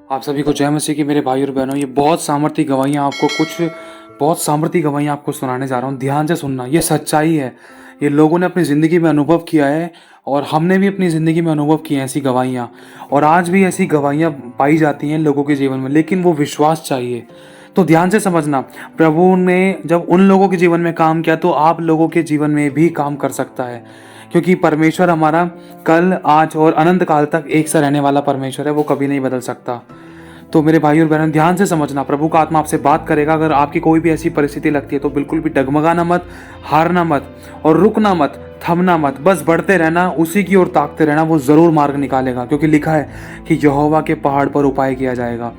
आप सभी को जय मसीह की मेरे भाई और बहनों। ये बहुत सामर्थ्य गवाहियाँ आपको सुनाने जा रहा हूँ। ध्यान से सुनना, ये सच्चाई है। ये लोगों ने अपनी ज़िंदगी में अनुभव किया है और हमने भी अपनी ज़िंदगी में अनुभव किए हैं ऐसी गवाहियाँ। और आज भी ऐसी गवाहियाँ पाई जाती हैं लोगों के जीवन में, लेकिन वो विश्वास चाहिए। तो ध्यान से समझना, प्रभु ने जब उन लोगों के जीवन में काम किया तो आप लोगों के जीवन में भी काम कर सकता है, क्योंकि परमेश्वर हमारा कल, आज और अनंत काल तक एक सा रहने वाला परमेश्वर है। वो कभी नहीं बदल सकता। तो मेरे भाई और बहन, ध्यान से समझना, प्रभु का आत्मा आपसे बात करेगा। अगर आपकी कोई भी ऐसी परिस्थिति लगती है तो बिल्कुल भी डगमगाना मत, हारना मत और रुकना मत, थमना मत। बस बढ़ते रहना, उसी की ओर ताकते रहना। वो ज़रूर मार्ग निकालेगा, क्योंकि लिखा है कि यहोवा के पहाड़ पर उपाय किया जाएगा।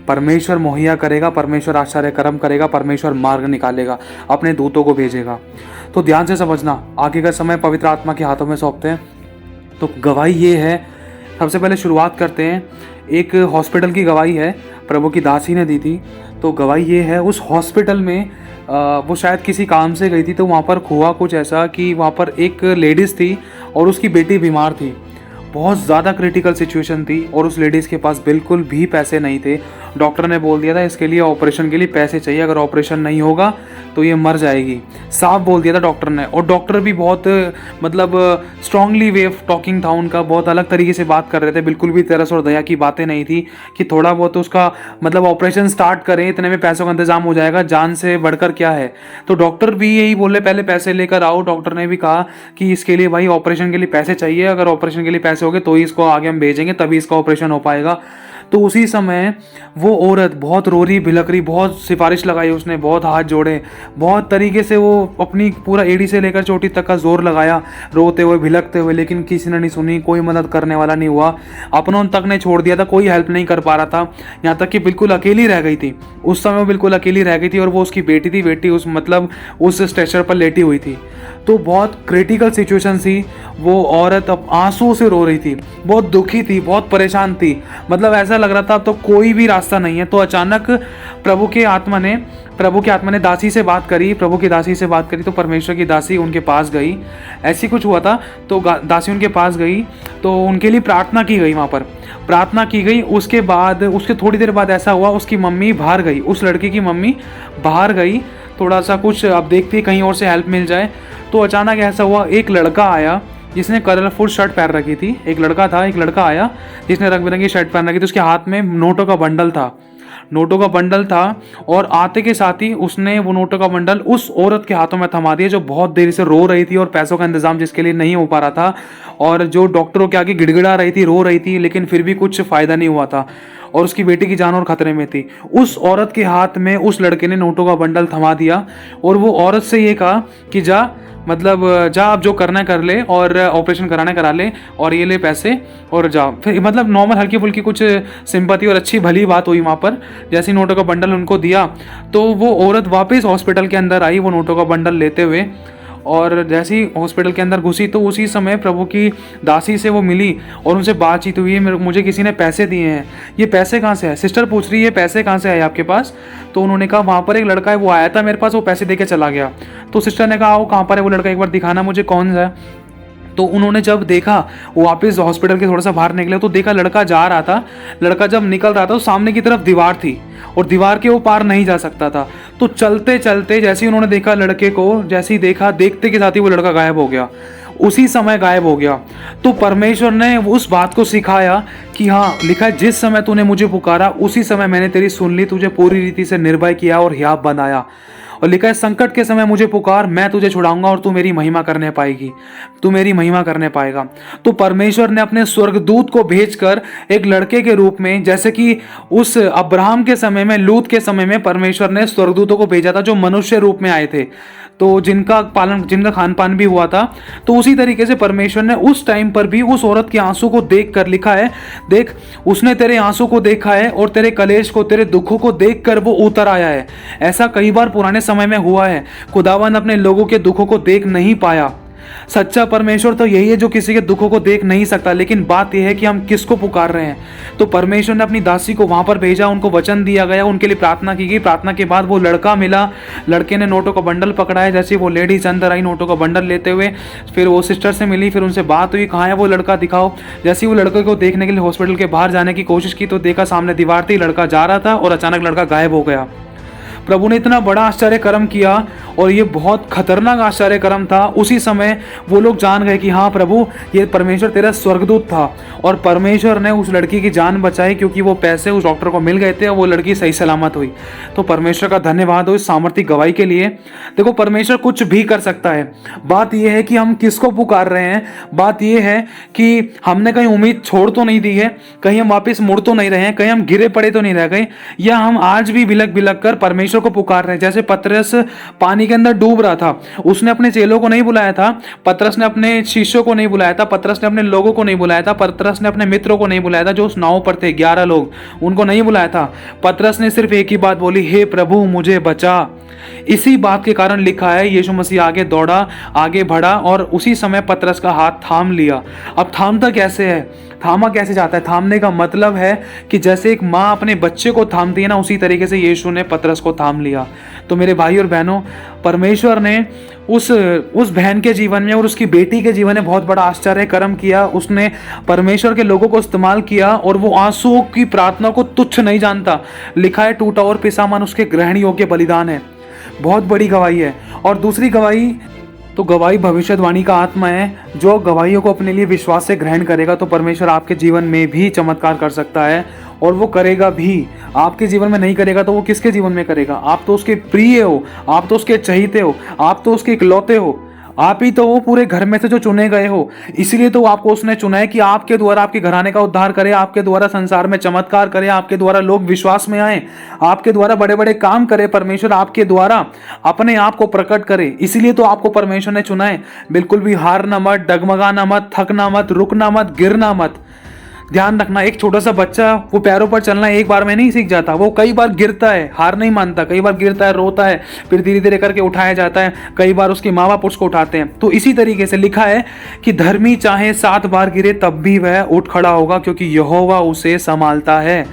परमेश्वर मुहैया करेगा, परमेश्वर आश्चर्य कर्म करेगा, परमेश्वर मार्ग निकालेगा, अपने दूतों को भेजेगा। तो ध्यान से समझना, आगे का समय पवित्र आत्मा के हाथों में सौंपते हैं। तो गवाही ये है, सबसे पहले शुरुआत करते हैं। एक हॉस्पिटल की गवाही है, प्रभु की दासी ने दी थी। तो गवाही ये है, उस हॉस्पिटल में वो शायद किसी काम से गई थी। तो वहाँ पर हुआ कुछ ऐसा कि वहाँ पर एक लेडीज़ थी और उसकी बेटी बीमार थी। बहुत ज़्यादा क्रिटिकल सिचुएशन थी और उस लेडीज़ के पास बिल्कुल भी पैसे नहीं थे। डॉक्टर ने बोल दिया था इसके लिए ऑपरेशन के लिए पैसे चाहिए, अगर ऑपरेशन नहीं होगा तो ये मर जाएगी, साफ बोल दिया था डॉक्टर ने। और डॉक्टर भी बहुत स्ट्रांगली वे ऑफ टॉकिंग था उनका, बहुत अलग तरीके से बात कर रहे थे। बिल्कुल भी तरस और दया की बातें नहीं थी कि थोड़ा बहुत उसका ऑपरेशन स्टार्ट करें, इतने में पैसों का इंतजाम हो जाएगा, जान से बढ़कर क्या है। तो डॉक्टर भी यही बोले, पहले पैसे लेकर आओ। डॉक्टर ने भी कहा कि इसके लिए भाई ऑपरेशन के लिए पैसे चाहिए, अगर ऑपरेशन के लिए पैसे हो गए तो ही इसको आगे हम भेजेंगे, तभी इसका ऑपरेशन हो पाएगा। तो उसी समय वो औरत बहुत रो रही, भिलक रही, बहुत सिफारिश लगाई उसने, बहुत हाथ जोड़े, बहुत तरीके से वो अपनी पूरा एड़ी से लेकर चोटी तक का जोर लगाया, रोते हुए, भिलकते हुए, लेकिन किसी ने नहीं सुनी। कोई मदद करने वाला नहीं हुआ, अपनों तक ने छोड़ दिया था, कोई हेल्प नहीं कर पा रहा था। यहाँ तक कि बिल्कुल अकेली रह गई थी। उस समय वो बिल्कुल अकेली रह गई थी और वो उसकी बेटी थी, बेटी उस स्ट्रेचर पर लेटी हुई थी। तो बहुत क्रिटिकल सिचुएशन थी। वो औरत अब आंसू से रो रही थी, बहुत दुखी थी, बहुत परेशान थी। ऐसा लग रहा था अब तो कोई भी रास्ता नहीं है। तो अचानक प्रभु के आत्मा ने दासी से बात करी, प्रभु की दासी से बात करी। तो परमेश्वर की दासी उनके पास गई, ऐसी कुछ हुआ था। तो दासी उनके पास गई तो उनके लिए प्रार्थना की गई, वहाँ पर प्रार्थना की गई। उसके थोड़ी देर बाद ऐसा हुआ, उसकी मम्मी बाहर गई, उस लड़के की मम्मी बाहर गई, थोड़ा सा कुछ अब देखती कहीं और से हेल्प मिल जाए। तो अचानक ऐसा हुआ, एक लड़का आया जिसने कलरफुल शर्ट पहन रखी थी। एक लड़का आया जिसने रंग बिरंगी शर्ट पहन रखी थी। उसके हाथ में नोटों का बंडल था और आते के साथ ही उसने वो नोटों का बंडल उस औरत के हाथों में थमा दिया, जो बहुत देर से रो रही थी और पैसों का इंतजाम जिसके लिए नहीं हो पा रहा था, और जो डॉक्टरों के आगे गिड़गिड़ा रही थी, रो रही थी, लेकिन फिर भी कुछ फायदा नहीं हुआ था और उसकी बेटी की जान और खतरे में थी। उस औरत के हाथ में उस लड़के ने नोटों का बंडल थमा दिया और वो औरत से ये कहा कि जा आप जो करना है कर ले और ऑपरेशन कराना करा ले और ये ले पैसे और जा। फिर नॉर्मल हल्की फुल्की कुछ सिंपैथी और अच्छी भली बात हुई वहाँ पर। जैसे नोटों का बंडल उनको दिया तो वो औरत वापस हॉस्पिटल के अंदर आई, वो नोटों का बंडल लेते हुए। और जैसे ही हॉस्पिटल के अंदर घुसी तो उसी समय प्रभु की दासी से वो मिली और उनसे बातचीत हुई। मुझे किसी ने पैसे दिए हैं, ये पैसे कहाँ से आए? सिस्टर पूछ रही है, पैसे कहाँ से आए आपके पास? तो उन्होंने कहा वहाँ पर एक लड़का है, वो आया था मेरे पास, वो पैसे दे के चला गया। तो सिस्टर ने कहा वो कहाँ पर है वो लड़का, एक बार दिखाना मुझे, कौन सा है? तो उन्होंने जब देखा, वो वापस हॉस्पिटल के थोड़ा सा बाहर निकले तो देखा लड़का जा रहा था। लड़का जब निकल रहा था तो सामने की तरफ दीवार थी और दीवार के वो पार नहीं जा सकता था। तो चलते चलते जैसे ही उन्होंने देखा लड़के को, जैसे ही देखा, देखते के साथ ही वो लड़का गायब हो गया, उसी समय गायब हो गया। तो परमेश्वर ने उस बात को सिखाया कि हाँ, लिखा है जिस समय तूने मुझे पुकारा उसी समय मैंने तेरी सुन ली, तुझे पूरी रीति से निर्भय किया और हियाव बनाया। और लिखा है संकट के समय मुझे पुकार, मैं तुझे छुड़ाऊंगा और तू मेरी महिमा करने पाएगा। तो परमेश्वर ने अपने स्वर्गदूत को भेजकर एक लड़के के रूप में, जैसे कि उस अब्राहम के समय में, लूत के समय में परमेश्वर ने स्वर्गदूतों को भेजा था जो मनुष्य रूप में आए थे, तो जिनका खान पान भी हुआ था। तो उसी तरीके से परमेश्वर ने उस टाइम पर भी उस औरत के आंसू को देख कर, लिखा है देख उसने तेरे आंसू को देखा है और तेरे कलेश को, तेरे दुखों को देख कर वो उतर आया है। ऐसा कई बार पुराने समय में हुआ है। खुदावन अपने लोगों के दुखों को देख नहीं पाया, सच्चा परमेश्वर तो यही है जो किसी के दुखों को देख नहीं सकता, लेकिन बात यह है कि हम किसको पुकार रहे हैं। तो परमेश्वर ने अपनी दासी को वहां पर भेजा, उनको वचन दिया गया, उनके लिए प्रार्थना की गई। प्रार्थना के बाद वो लड़का मिला, लड़के ने नोटों का बंडल पकड़ाया। जैसे वो लेडीज अंदर आई नोटों का बंडल लेते हुए, फिर वो सिस्टर से मिली, फिर उनसे बात हुई, कहाँ है वो लड़का, दिखाओ। जैसे ही वो लड़के को देखने के लिए हॉस्पिटल के बाहर जाने की कोशिश की तो देखा सामने दीवार थी, लड़का जा रहा था और अचानक लड़का गायब हो गया। प्रभु ने इतना बड़ा आश्चर्य कर्म किया और ये बहुत खतरनाक आश्चर्य कर्म था। उसी समय वो लोग जान गए कि हाँ प्रभु, ये परमेश्वर तेरा स्वर्गदूत था और परमेश्वर ने उस लड़की की जान बचाई, क्योंकि वो पैसे उस डॉक्टर को मिल गए थे और वो लड़की सही सलामत हुई। तो परमेश्वर का धन्यवाद हो इस सामर्थ्य गवाही के लिए। देखो, परमेश्वर कुछ भी कर सकता है। बात यह है कि हम किसको पुकार रहे हैं। बात यह है कि हमने कहीं उम्मीद छोड़ तो नहीं दी है, कहीं हम वापस मुड़ तो नहीं रहे हैं, कहीं हम गिरे पड़े तो नहीं रह गए, या हम आज भी बिलक बिलक कर परमेश्वर को पुकार रहे हैं। जैसे पतरस पानी के अंदर डूब रहा था, उसने अपने चेलों को नहीं बुलाया था, पतरस ने अपने शिष्यों को नहीं बुलाया था, पतरस ने अपने लोगों को नहीं बुलाया था, पतरस ने अपने मित्रों को नहीं बुलाया था जो उस नाव पर थे, 11 लोग, उनको नहीं बुलाया था। पतरस ने सिर्फ एक ही बात बोली, हे प्रभु मुझे बचा। इसी बात के कारण लिखा है यीशु मसीह आगे दौड़ा, आगे बढ़ा और उसी समय पतरस का हाथ थाम लिया। अब थामता कैसे है, थामा कैसे जाता है? थामने का मतलब है कि जैसे एक माँ अपने बच्चे को थामती है ना, उसी तरीके से यीशु ने पतरस को थाम लिया। तो मेरे भाई और बहनों, परमेश्वर ने उस बहन के जीवन में और उसकी बेटी के जीवन में बहुत बड़ा आश्चर्य कर्म किया। उसने परमेश्वर के लोगों को इस्तेमाल किया और वो आंसुओं की प्रार्थना को तुच्छ नहीं जानता। लिखा है टूटा और पिसा मन उसके ग्रहण योग्य बलिदान है। बहुत बड़ी गवाही है। और दूसरी गवाही, तो गवाही भविष्यवाणी का आत्मा है। जो गवाहियों को अपने लिए विश्वास से ग्रहण करेगा तो परमेश्वर आपके जीवन में भी चमत्कार कर सकता है और वो करेगा भी। आपके जीवन में नहीं करेगा तो वो किसके जीवन में करेगा? आप तो उसके प्रिय हो, आप तो उसके चहीते हो, आप तो उसके इकलौते हो, आप ही तो वो पूरे घर में से जो चुने गए हो। इसीलिए तो आपको उसने चुना है कि आपके द्वारा आपके घराने का उद्धार करे, आपके द्वारा संसार में चमत्कार करे, आपके द्वारा लोग विश्वास में आए, आपके द्वारा बड़े बड़े काम करे। परमेश्वर आपके द्वारा अपने आप को प्रकट करे, इसीलिए तो आपको परमेश्वर ने चुना है। बिल्कुल भी हारना मत, डगमगाना मत, थकना मत, रुकना मत, गिरना मत। ध्यान रखना, एक छोटा सा बच्चा वो पैरों पर चलना एक बार में नहीं सीख जाता, वो कई बार गिरता है, हार नहीं मानता, कई बार गिरता है, रोता है, फिर धीरे धीरे करके उठाया जाता है। कई बार उसके माँ बाप उसको उठाते हैं। तो इसी तरीके से लिखा है कि धर्मी चाहे 7 बार गिरे तब भी वह उठ खड़ा होगा, क्योंकि यहोवा उसे संभालता है।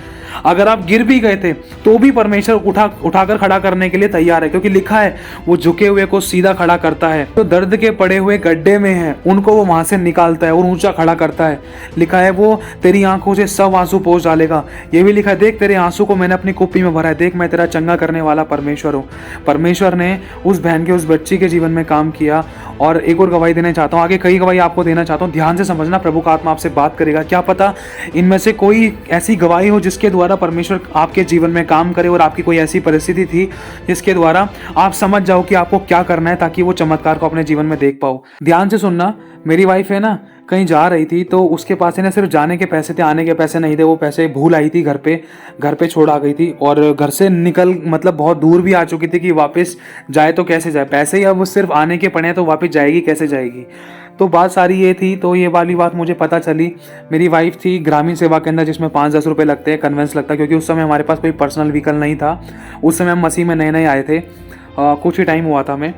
अगर आप गिर भी गए थे तो भी परमेश्वर उठाकर खड़ा करने के लिए तैयार है, क्योंकि लिखा है वो झुके हुए को सीधा खड़ा करता है। तो दर्द के पड़े हुए गड्ढे में है उनको वो वहां से निकालता है और ऊंचा खड़ा करता है। लिखा है वो तेरी आंखों से सब आंसू पोंछ डालेगा। ये भी लिखा है, देख तेरे आंसू को मैंने अपनी कुप्पी में भरा है, देख मैं तेरा चंगा करने वाला परमेश्वर हूँ। परमेश्वर ने उस बहन के, उस बच्ची के जीवन में काम किया। और एक और गवाही देना चाहता हूँ, आगे कई गवाही आपको देना चाहता हूँ। ध्यान से समझना, प्रभु का आत्मा आपसे बात करेगा। क्या पता इनमें से कोई ऐसी गवाही हो जिसके द्वारा परमेश्वर आपके जीवन में काम करे और आपकी कोई ऐसी परिस्थिति थी जिसके द्वारा आप समझ जाओ कि आपको क्या करना है, ताकि वो चमत्कार को अपने जीवन में देख पाओ। ध्यान से सुनना, मेरी वाइफ है ना, कहीं जा रही थी तो उसके पास है ना सिर्फ जाने के पैसे थे, आने के पैसे नहीं थे। वो पैसे भूल आई थी घर पे छोड़ आ गई थी और घर से निकल मतलब बहुत दूर भी आ चुकी थी कि वापस जाए तो कैसे जाए, पैसे ही अब सिर्फ आने के पड़े हैं तो वापस जाएगी कैसे जाएगी। तो बात सारी ये थी। तो ये वाली बात मुझे पता चली। मेरी वाइफ थी ग्रामीण सेवा के अंदर, जिसमें 5-10 रुपये लगते हैं, कन्वेंस लगता है, क्योंकि उस समय हमारे पास कोई पर्सनल व्हीकल नहीं था। उस समय हम मसीह में नए नए आए थे, कुछ ही टाइम हुआ था मैं।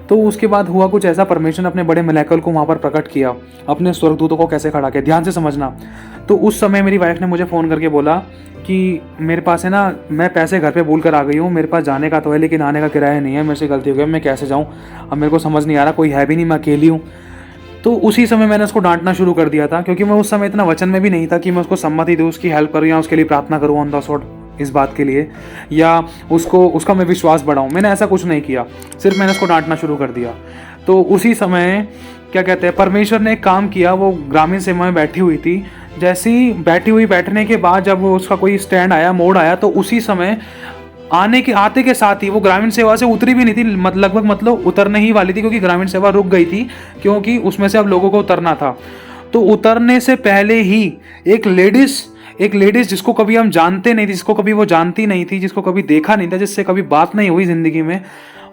तो उसके बाद हुआ कुछ ऐसा, परमेश्वर ने अपने बड़े मिरेकल को वहाँ पर प्रकट किया, अपने स्वर्गदूतों को कैसे खड़ा किया। ध्यान से समझना। तो उस समय मेरी वाइफ ने मुझे फ़ोन करके बोला कि मेरे पास है ना, मैं पैसे घर पे भूल कर आ गई हूँ, मेरे पास जाने का तो है लेकिन आने का किराया नहीं है, मेरे से गलती हो गई, मैं कैसे जाऊँ, अब मेरे को समझ नहीं आ रहा, कोई है भी नहीं, मैं अकेली हूँ। तो उसी समय मैंने उसको डांटना शुरू कर दिया था, क्योंकि मैं उस समय इतना वचन में भी नहीं था कि मैं उसको सम्मति दूँ, उसकी हेल्प करूँ या उसके लिए प्रार्थना करूँ ऑन द स्पॉट इस बात के लिए, या उसका मैं विश्वास बढ़ाऊँ। मैंने ऐसा कुछ नहीं किया, सिर्फ मैंने उसको डांटना शुरू कर दिया। तो उसी समय क्या कहते हैं, परमेश्वर ने एक काम किया। वो ग्रामीण सेवा में बैठी हुई थी, जैसी बैठने के बाद जब उसका कोई स्टैंड आया, मोड़ आया, तो उसी समय आते के साथ ही वो ग्रामीण सेवा से उतरी भी नहीं थी, लगभग मतलब उतरने ही वाली थी, क्योंकि ग्रामीण सेवा रुक गई थी, क्योंकि उसमें से अब लोगों को उतरना था। तो उतरने से पहले ही एक लेडीज जिसको कभी हम जानते नहीं थे, जिसको कभी वो जानती नहीं थी, जिसको कभी देखा नहीं था, जिससे कभी बात नहीं हुई जिंदगी में,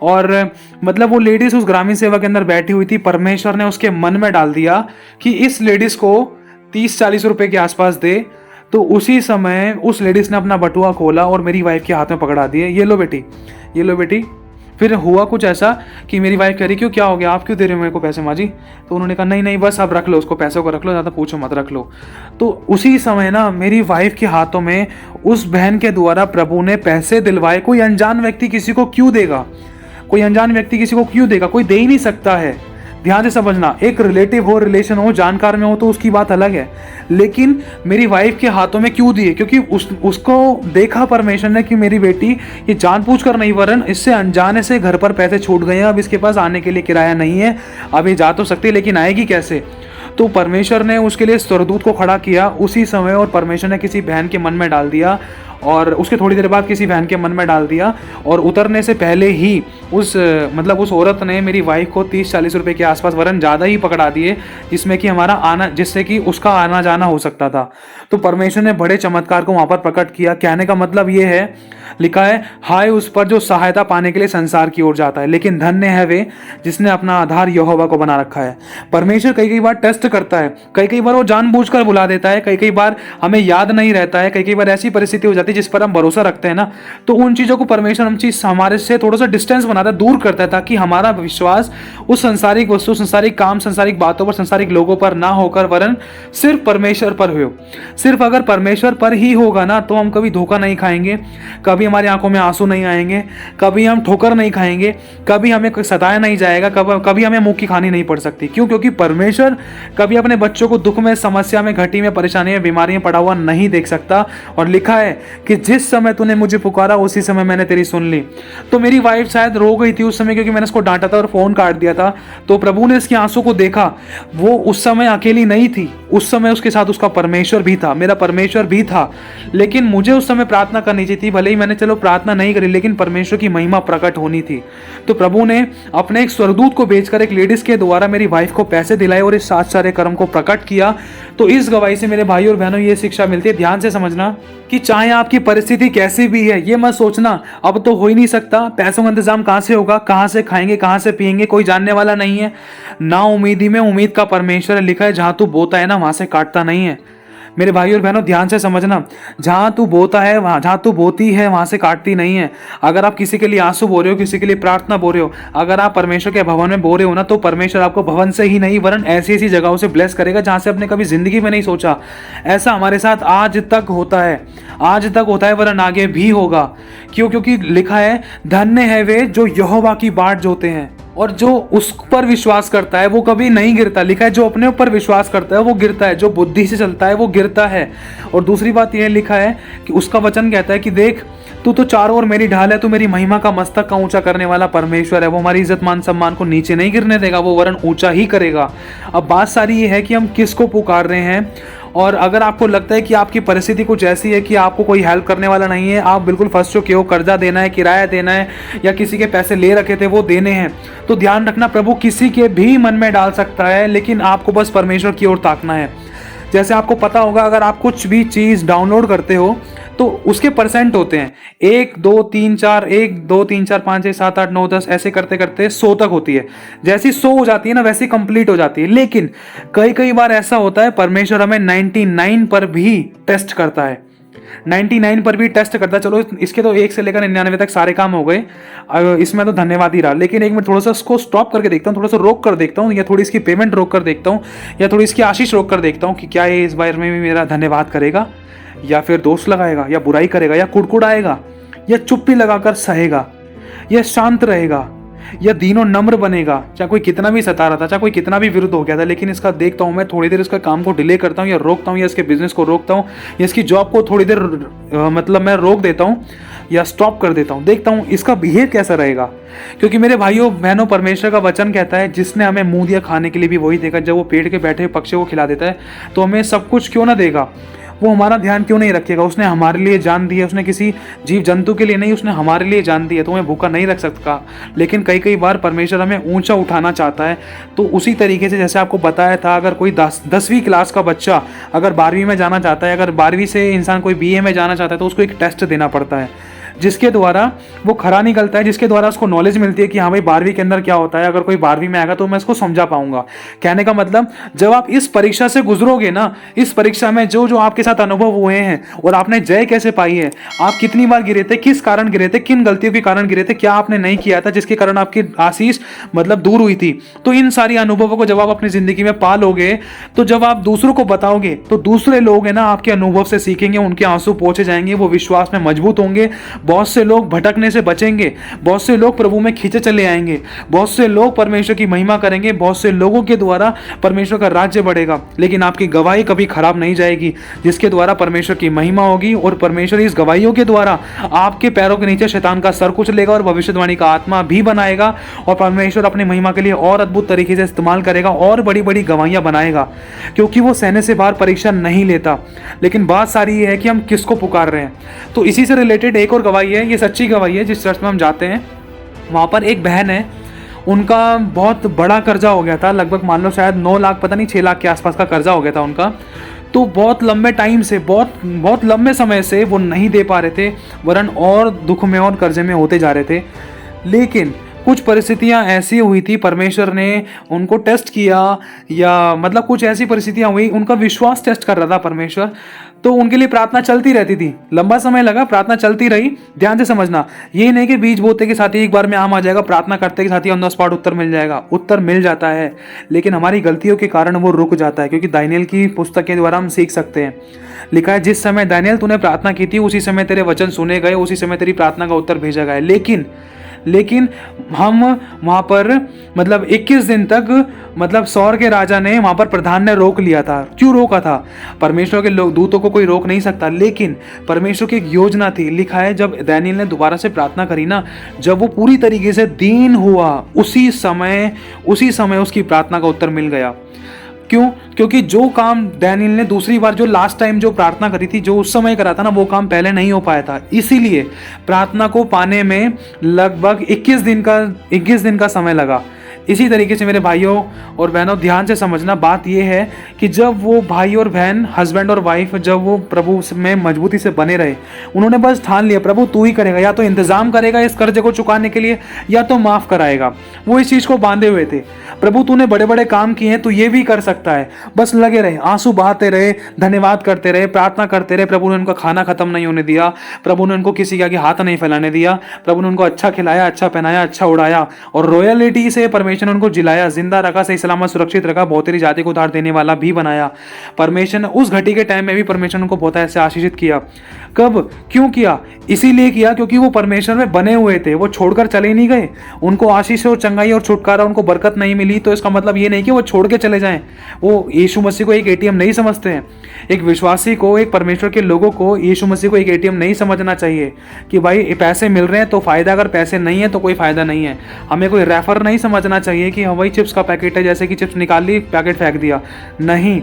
और मतलब वो लेडीज उस ग्रामीण सेवा के अंदर बैठी हुई थी। परमेश्वर ने उसके मन में डाल दिया कि इस लेडीज को 30-40 रुपए के आसपास दे। तो उसी समय उस लेडीज ने अपना बटुआ खोला और मेरी वाइफ के हाथ में पकड़ा दिए, ये लो बेटी, फिर हुआ कुछ ऐसा कि मेरी वाइफ कह रही क्यों, क्या हो गया, आप क्यों दे रहे हो मेरे को पैसे माँ जी? तो उन्होंने कहा नहीं नहीं बस आप रख लो उसको, पैसों को रख लो, ज़्यादा पूछो मत, रख लो। तो उसी समय ना मेरी वाइफ के हाथों में उस बहन के द्वारा प्रभु ने पैसे दिलवाए। कोई अनजान व्यक्ति किसी को क्यों देगा? कोई अनजान व्यक्ति किसी को क्यों देगा? कोई दे ही नहीं सकता है। ध्यान से समझना, एक रिलेटिव हो, रिलेशन हो, जानकार में हो तो उसकी बात अलग है, लेकिन मेरी वाइफ के हाथों में क्यों दिए? क्योंकि उसको देखा परमेश्वर ने कि मेरी बेटी ये जानबूझकर नहीं, वरन इससे अनजाने से घर पर पैसे छूट गए हैं, अब इसके पास आने के लिए किराया नहीं है, अब ये जा तो सकती है लेकिन आएगी कैसे? तो परमेश्वर ने उसके लिए स्वरदूत को खड़ा किया उसी समय, और परमेश्वर ने किसी बहन के मन में डाल दिया, और उसके थोड़ी देर बाद किसी बहन के मन में डाल दिया, और उतरने से पहले ही उस औरत ने मेरी वाइफ को 30-40 रुपए के आसपास, वरन ज़्यादा ही पकड़ा दिए, जिसमें कि हमारा आना, जिससे कि उसका आना जाना हो सकता था। तो परमेश्वर ने बड़े चमत्कार को वहाँ पर प्रकट किया। कहने का मतलब ये है, लिखा है हाय उस पर जो सहायता पाने के लिए संसार की ओर जाता है, लेकिन धन्य है वे जिसने अपना आधार यहोवा को बना रखा है। परमेश्वर कई बार टेस्ट करता है, कई बार वो जानबूझकर बुला देता है, कई बार हमें याद नहीं रहता है, कई बार ऐसी परिस्थिति हो जाती है जिस पर हम भरोसा रखते हैं ना, तो उन चीज़ों को परमेश्वर हमारे से थोड़ा सा डिस्टेंस बनाता है, दूर करता है, ताकि हमारा विश्वास उस संसारिक वस्तु, संसारिक काम, संसारिक बातों पर, संसारिक लोगों पर ना होकर वरन सिर्फ परमेश्वर पर हो। सिर्फ अगर परमेश्वर पर ही होगा ना, तो हम कभी धोखा नहीं खाएंगे, कभी हमारी आंखों में आंसू नहीं आएंगे, कभी हम ठोकर नहीं खाएंगे, कभी हमें सताया नहीं जाएगा, कभी हमें मुंह की खानी नहीं पड़ सकती। क्यों? क्योंकि परमेश्वर कभी अपने बच्चों को दुख में, समस्या में, घटी में, परेशानी में, बीमारी में पड़ा हुआ नहीं देख सकता। और लिखा है कि जिस समय तूने मुझे पुकारा उसी समय मैंने तेरी सुन ली। तो मेरी वाइफ शायद रो गई थी उस समय, क्योंकि मैंने उसको डांटा था और फोन काट दिया था, तो प्रभु ने इसके आंसू को देखा। वो उस समय अकेली नहीं थी, उस समय उसके साथ उसका परमेश्वर भी था, मेरा परमेश्वर भी था। लेकिन मुझे उस समय प्रार्थना करनी चाहिए थी, भले ही मैंने चलो प्रार्थना नहीं करी, लेकिन परमेश्वर की महिमा प्रकट होनी थी। तो प्रभु ने अपने एक स्वरदूत को भेजकर एक लेडीज के द्वारा मेरी वाइफ को पैसे दिलाए और इस सारे कर्म को प्रकट किया। तो इस गवाही से मेरे भाई और बहनों ये शिक्षा मिलती है, ध्यान से समझना, कि चाहे आपकी परिस्थिति कैसी भी है, ये मत सोचना अब तो हो ही नहीं सकता, पैसों का इंतजाम कहां से होगा, कहां से खाएंगे, कहां से पिएंगे, कोई जानने वाला नहीं है। ना उम्मीदी में उम्मीद का परमेश्वर है। लिखा है जहां तू बोता है ना वहां से काटता नहीं है। मेरे भाई और बहनों ध्यान से समझना, जहां तू बोता है, वहां जहां तू बोती है वहां से काटती नहीं है। अगर आप किसी के लिए आंसू बो रहे हो, किसी के लिए प्रार्थना बो रहे हो, अगर आप परमेश्वर के भवन में बो रहे हो ना, तो परमेश्वर आपको भवन से ही नहीं वरन ऐसी ऐसी जगहों से ब्लेस करेगा जहां से आपने कभी जिंदगी में नहीं सोचा। ऐसा हमारे साथ आज तक होता है, आज तक होता है, वरन आगे भी होगा। क्यों? क्योंकि लिखा है धन्य है वे जो यहोवा की बाट जोते हैं, और जो उस पर विश्वास करता है वो कभी नहीं गिरता। लिखा है जो अपने ऊपर विश्वास करता है वो गिरता है, जो बुद्धि से चलता है वो गिरता है। और दूसरी बात यह लिखा है कि उसका वचन कहता है कि देख तू तो चारों ओर मेरी ढाल है, तू मेरी महिमा का मस्तक का ऊंचा करने वाला परमेश्वर है। वो हमारी इज्जत मान सम्मान को नीचे नहीं गिरने देगा, वो वरन ऊंचा ही करेगा। अब बात सारी ये है कि हम किसको पुकार रहे हैं। और अगर आपको लगता है कि आपकी परिस्थिति कुछ ऐसी है कि आपको कोई हेल्प करने वाला नहीं है, आप बिल्कुल फंस चुके हो, कर्जा देना है, किराया देना है, या किसी के पैसे ले रखे थे वो देने हैं, तो ध्यान रखना प्रभु किसी के भी मन में डाल सकता है, लेकिन आपको बस परमेश्वर की ओर ताकना है। जैसे आपको पता होगा, अगर आप कुछ भी चीज़ डाउनलोड करते हो तो उसके परसेंट होते हैं 1 2 3 4, 1 2 3 4 5 6 7 8 9 10, ऐसे करते करते 100 तक होती है। जैसी 100 हो जाती है ना, वैसी कंप्लीट हो जाती है। लेकिन कई बार ऐसा होता है परमेश्वर हमें 99 पर भी टेस्ट करता है, 99 पर भी टेस्ट करता है। चलो इसके तो 1 से लेकर 99 तक सारे काम हो गए, इसमें तो धन्यवाद ही रहा। लेकिन एक मिनट थोड़ा सा इसको स्टॉप करके देखता हूँ, थोड़ा सा रोक कर देखता हूँ, या थोड़ी इसकी पेमेंट रोक कर देखता हूँ, या थोड़ी इसकी आशीष रोक कर देखता हूँ कि क्या ये इस बार में भी मेरा धन्यवाद करेगा, या फिर दोष लगाएगा, या बुराई करेगा, या कुड़कुड़ाएगा, या चुप्पी लगाकर सहेगा, या शांत रहेगा, या दीनों नम्र बनेगा। चाहे कोई कितना भी सता रहा था, चाहे कोई कितना भी विरुद्ध हो गया था, लेकिन इसका देखता हूँ मैं, थोड़ी देर इसका काम को डिले करता हूँ या रोकता हूँ, या इसके बिजनेस को रोकता हूँ, या इसकी जॉब को थोड़ी देर मतलब मैं रोक देता हूँ या स्टॉप कर देता हूँ, देखता हूँ इसका बिहेव कैसा रहेगा। क्योंकि मेरे भाइयों बहनों, परमेश्वर का वचन कहता है जिसने हमें मुंह दिया खाने के लिए भी वही देगा। जब वो पेड़ के बैठे पक्षी को खिला देता है तो हमें सब कुछ क्यों ना देगा, वो हमारा ध्यान क्यों नहीं रखेगा। उसने हमारे लिए जान दी है, उसने किसी जीव जंतु के लिए नहीं, उसने हमारे लिए जान दी है, तो हमें भूखा नहीं रख सकता। लेकिन कई बार परमेश्वर हमें ऊंचा उठाना चाहता है। तो उसी तरीके से जैसे आपको बताया था, अगर कोई 10वीं क्लास का बच्चा अगर 12वीं में जाना चाहता है, अगर 12वीं से इंसान कोई BA में जाना चाहता है, तो उसको एक टेस्ट देना पड़ता है। जिसके द्वारा वो खरा निकलता है, जिसके द्वारा उसको नॉलेज मिलती है कि हाँ भाई 12वीं के अंदर क्या होता है, अगर कोई 12वीं में आएगा तो मैं इसको समझा पाऊंगा। कहने का मतलब जब आप इस परीक्षा से गुजरोगे ना, इस परीक्षा में जो जो आपके साथ अनुभव हुए हैं और आपने जय कैसे पाई है, आप कितनी बार गिरे थे, किस कारण गिरे थे, किन गलतियों के कारण गिरे थे, क्या आपने नहीं किया था जिसके कारण आपकी आशीष मतलब दूर हुई थी, तो इन सारी अनुभवों को जब आप अपनी जिंदगी में पा लोगे तो जब आप दूसरों को बताओगे तो दूसरे लोग है ना आपके अनुभव से सीखेंगे, उनके आंसू पोंछे जाएंगे, वो विश्वास में मजबूत होंगे, बहुत से लोग भटकने से बचेंगे, बहुत से लोग प्रभु में खींचे चले आएंगे, बहुत से लोग परमेश्वर की महिमा करेंगे, बहुत से लोगों के द्वारा परमेश्वर का राज्य बढ़ेगा। लेकिन आपकी गवाही कभी खराब नहीं जाएगी, जिसके द्वारा परमेश्वर की महिमा होगी और परमेश्वर इस गवाहियों के द्वारा आपके पैरों के नीचे शैतान का सर कुचलेगा और भविष्यवाणी का आत्मा भी बनाएगा और परमेश्वर अपनी महिमा के लिए और अद्भुत तरीके से इस्तेमाल करेगा और बड़ी बड़ी गवाहियां बनाएगा, क्योंकि वो सहने से बाहर परीक्षा नहीं लेता। लेकिन बात सारी ये है कि हम किसको पुकार रहे हैं। तो इसी से रिलेटेड एक और गवाही है, ये सच्ची गवाही है। जिस चर्च में हम जाते हैं वहाँ पर एक बहन है, उनका बहुत बड़ा कर्जा हो गया था, लगभग मान लो शायद 9 लाख, पता नहीं 6 लाख के आसपास का कर्जा हो गया था उनका। तो बहुत लंबे टाइम से, बहुत लंबे समय से वो नहीं दे पा रहे थे, वरन और दुख में और कर्जे में होते जा रहे थे। लेकिन कुछ परिस्थितियां ऐसी हुई थी, परमेश्वर ने उनको टेस्ट किया, या मतलब कुछ ऐसी परिस्थितियां हुई, उनका विश्वास टेस्ट कर रहा था परमेश्वर। तो उनके लिए प्रार्थना चलती रहती थी, लंबा समय लगा, प्रार्थना चलती रही। ध्यान से समझना, ये नहीं कि बीज बोते के साथ ही एक बार में आम आ जाएगा, प्रार्थना करते के साथ ही ऑन द स्पॉट उत्तर मिल जाएगा। उत्तर मिल जाता है, लेकिन हमारी गलतियों के कारण वो रुक जाता है, क्योंकि दानियेल की पुस्तक के द्वारा हम सीख सकते हैं। लिखा है, जिस समय दानियेल तूने प्रार्थना की थी उसी समय तेरे वचन सुने गए, उसी समय तेरी प्रार्थना का उत्तर भेजा गया। लेकिन हम वहाँ पर मतलब 21 दिन तक, मतलब सौर के राजा ने वहाँ पर प्रधान ने रोक लिया था। क्यों रोका था? परमेश्वर के लोग दूतों को कोई रोक नहीं सकता, लेकिन परमेश्वर की एक योजना थी। लिखा है, जब दानियेल ने दोबारा से प्रार्थना करी ना, जब वो पूरी तरीके से दीन हुआ, उसी समय उसकी प्रार्थना का उत्तर मिल गया। क्यों? क्योंकि जो काम दानियेल ने दूसरी बार, जो लास्ट टाइम जो प्रार्थना करी थी, जो उस समय करा था ना, वो काम पहले नहीं हो पाया था। इसीलिए प्रार्थना को पाने में लगभग 21 दिन का समय लगा। इसी तरीके से मेरे भाइयों और बहनों, ध्यान से समझना, बात यह है कि जब वो भाई और बहन, हस्बैंड और वाइफ, जब वो प्रभु में मजबूती से बने रहे, उन्होंने बस ठान लिया, प्रभु तू ही करेगा, या तो इंतजाम करेगा इस कर्जे को चुकाने के लिए, या तो माफ कराएगा। वो इस चीज को बांधे हुए थे, प्रभु तूने बड़े बड़े काम किए हैं, तू ये भी कर सकता है। बस लगे रहे, आंसू बहाते रहे, धन्यवाद करते रहे, प्रार्थना करते रहे। प्रभु ने उनका खाना खत्म नहीं होने दिया, प्रभु ने उनको किसी के आगे हाथ नहीं फैलाने दिया, प्रभु ने उनको अच्छा खिलाया, अच्छा पहनाया, अच्छा उड़ाया, और रॉयलिटी से परमेश्वर ने उनको जिलाया, जिंदा रखा, सही सलामत सुरक्षित रखा, बहुतेरी जाति को उधार देने वाला भी बनाया। परमेश्वर ने उस घटी के टाइम में भी परमेश्वर ने उनको बहुत ऐसे आशीषित किया। कब? क्यों किया? इसीलिए किया क्योंकि वो परमेश्वर में बने हुए थे, वो छोड़कर चले नहीं गए। उनको आशीष और चंगाई और छुटकारा, उनको बरकत नहीं मिली, तो इसका मतलब ये नहीं कि वो छोड़ के चले जाएं। वो यीशु मसीह को एक एटीएम नहीं समझते हैं। एक विश्वासी को, एक परमेश्वर के लोगों को यीशु मसीह को एक एटीएम नहीं समझना चाहिए कि भाई पैसे मिल रहे हैं तो फायदा, अगर पैसे नहीं है तो कोई फायदा नहीं है। हमें कोई रेफर नहीं समझना चाहिए कि हाँ भाई चिप्स का पैकेट है, जैसे कि चिप्स निकाल ली, पैकेट फेंक दिया। नहीं,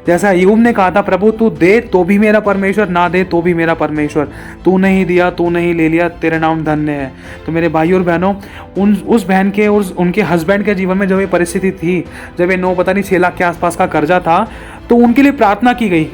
जैसा अय्यूब ने कहा था, प्रभु तू दे तो भी मेरा परमेश्वर, ना दे तो भी मेरा परमेश्वर, तू नहीं दिया, तू नहीं ले लिया, तेरा नाम धन्य है। तो मेरे भाई और बहनों, उस बहन के और उनके हस्बैंड के जीवन में जब ये परिस्थिति थी, जब ये 6 लाख के आसपास का कर्जा था, तो उनके लिए प्रार्थना की गई।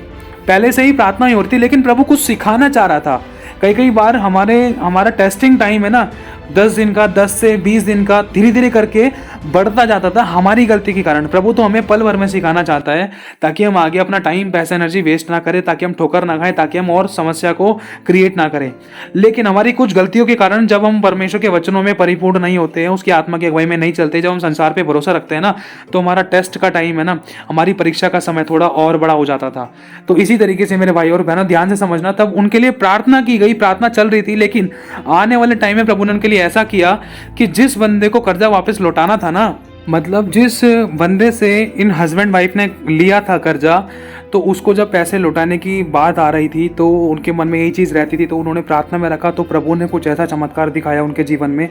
पहले से ही प्रार्थना ही होती, लेकिन प्रभु कुछ सिखाना चाह रहा था। कई बार हमारा टेस्टिंग टाइम है ना, 10 दिन का, 10 से 20 दिन का, धीरे धीरे करके बढ़ता जाता था हमारी गलती के कारण। प्रभु तो हमें पल भर में सिखाना चाहता है, ताकि हम आगे अपना टाइम, पैसा, एनर्जी वेस्ट ना करें, ताकि हम ठोकर ना खाएं, ताकि हम और समस्या को क्रिएट ना करें। लेकिन हमारी कुछ गलतियों के कारण जब हम परमेश्वर के वचनों में परिपूर्ण नहीं होते हैं, उसकी आत्मा की अगुवाई में नहीं चलते, जब हम संसार पे भरोसा रखते हैं ना, तो हमारा टेस्ट का टाइम है ना, हमारी परीक्षा का समय थोड़ा और बड़ा हो जाता था। तो इसी तरीके से मेरे भाई और बहनों, ध्यान से समझना, तब उनके लिए प्रार्थना की गई, प्रार्थना चल रही थी। लेकिन आने वाले टाइम में प्रभु ने उनके लिए ऐसा किया कि जिस बंदे को कर्जा वापस लौटाना था ना, मतलब जिस बंदे से इन हस्बैंड वाइफ ने लिया था कर्जा, तो उसको जब पैसे लौटाने की बात आ रही थी तो उनके मन में यही चीज़ रहती थी, तो उन्होंने प्रार्थना में रखा। तो प्रभु ने कुछ ऐसा चमत्कार दिखाया उनके जीवन में।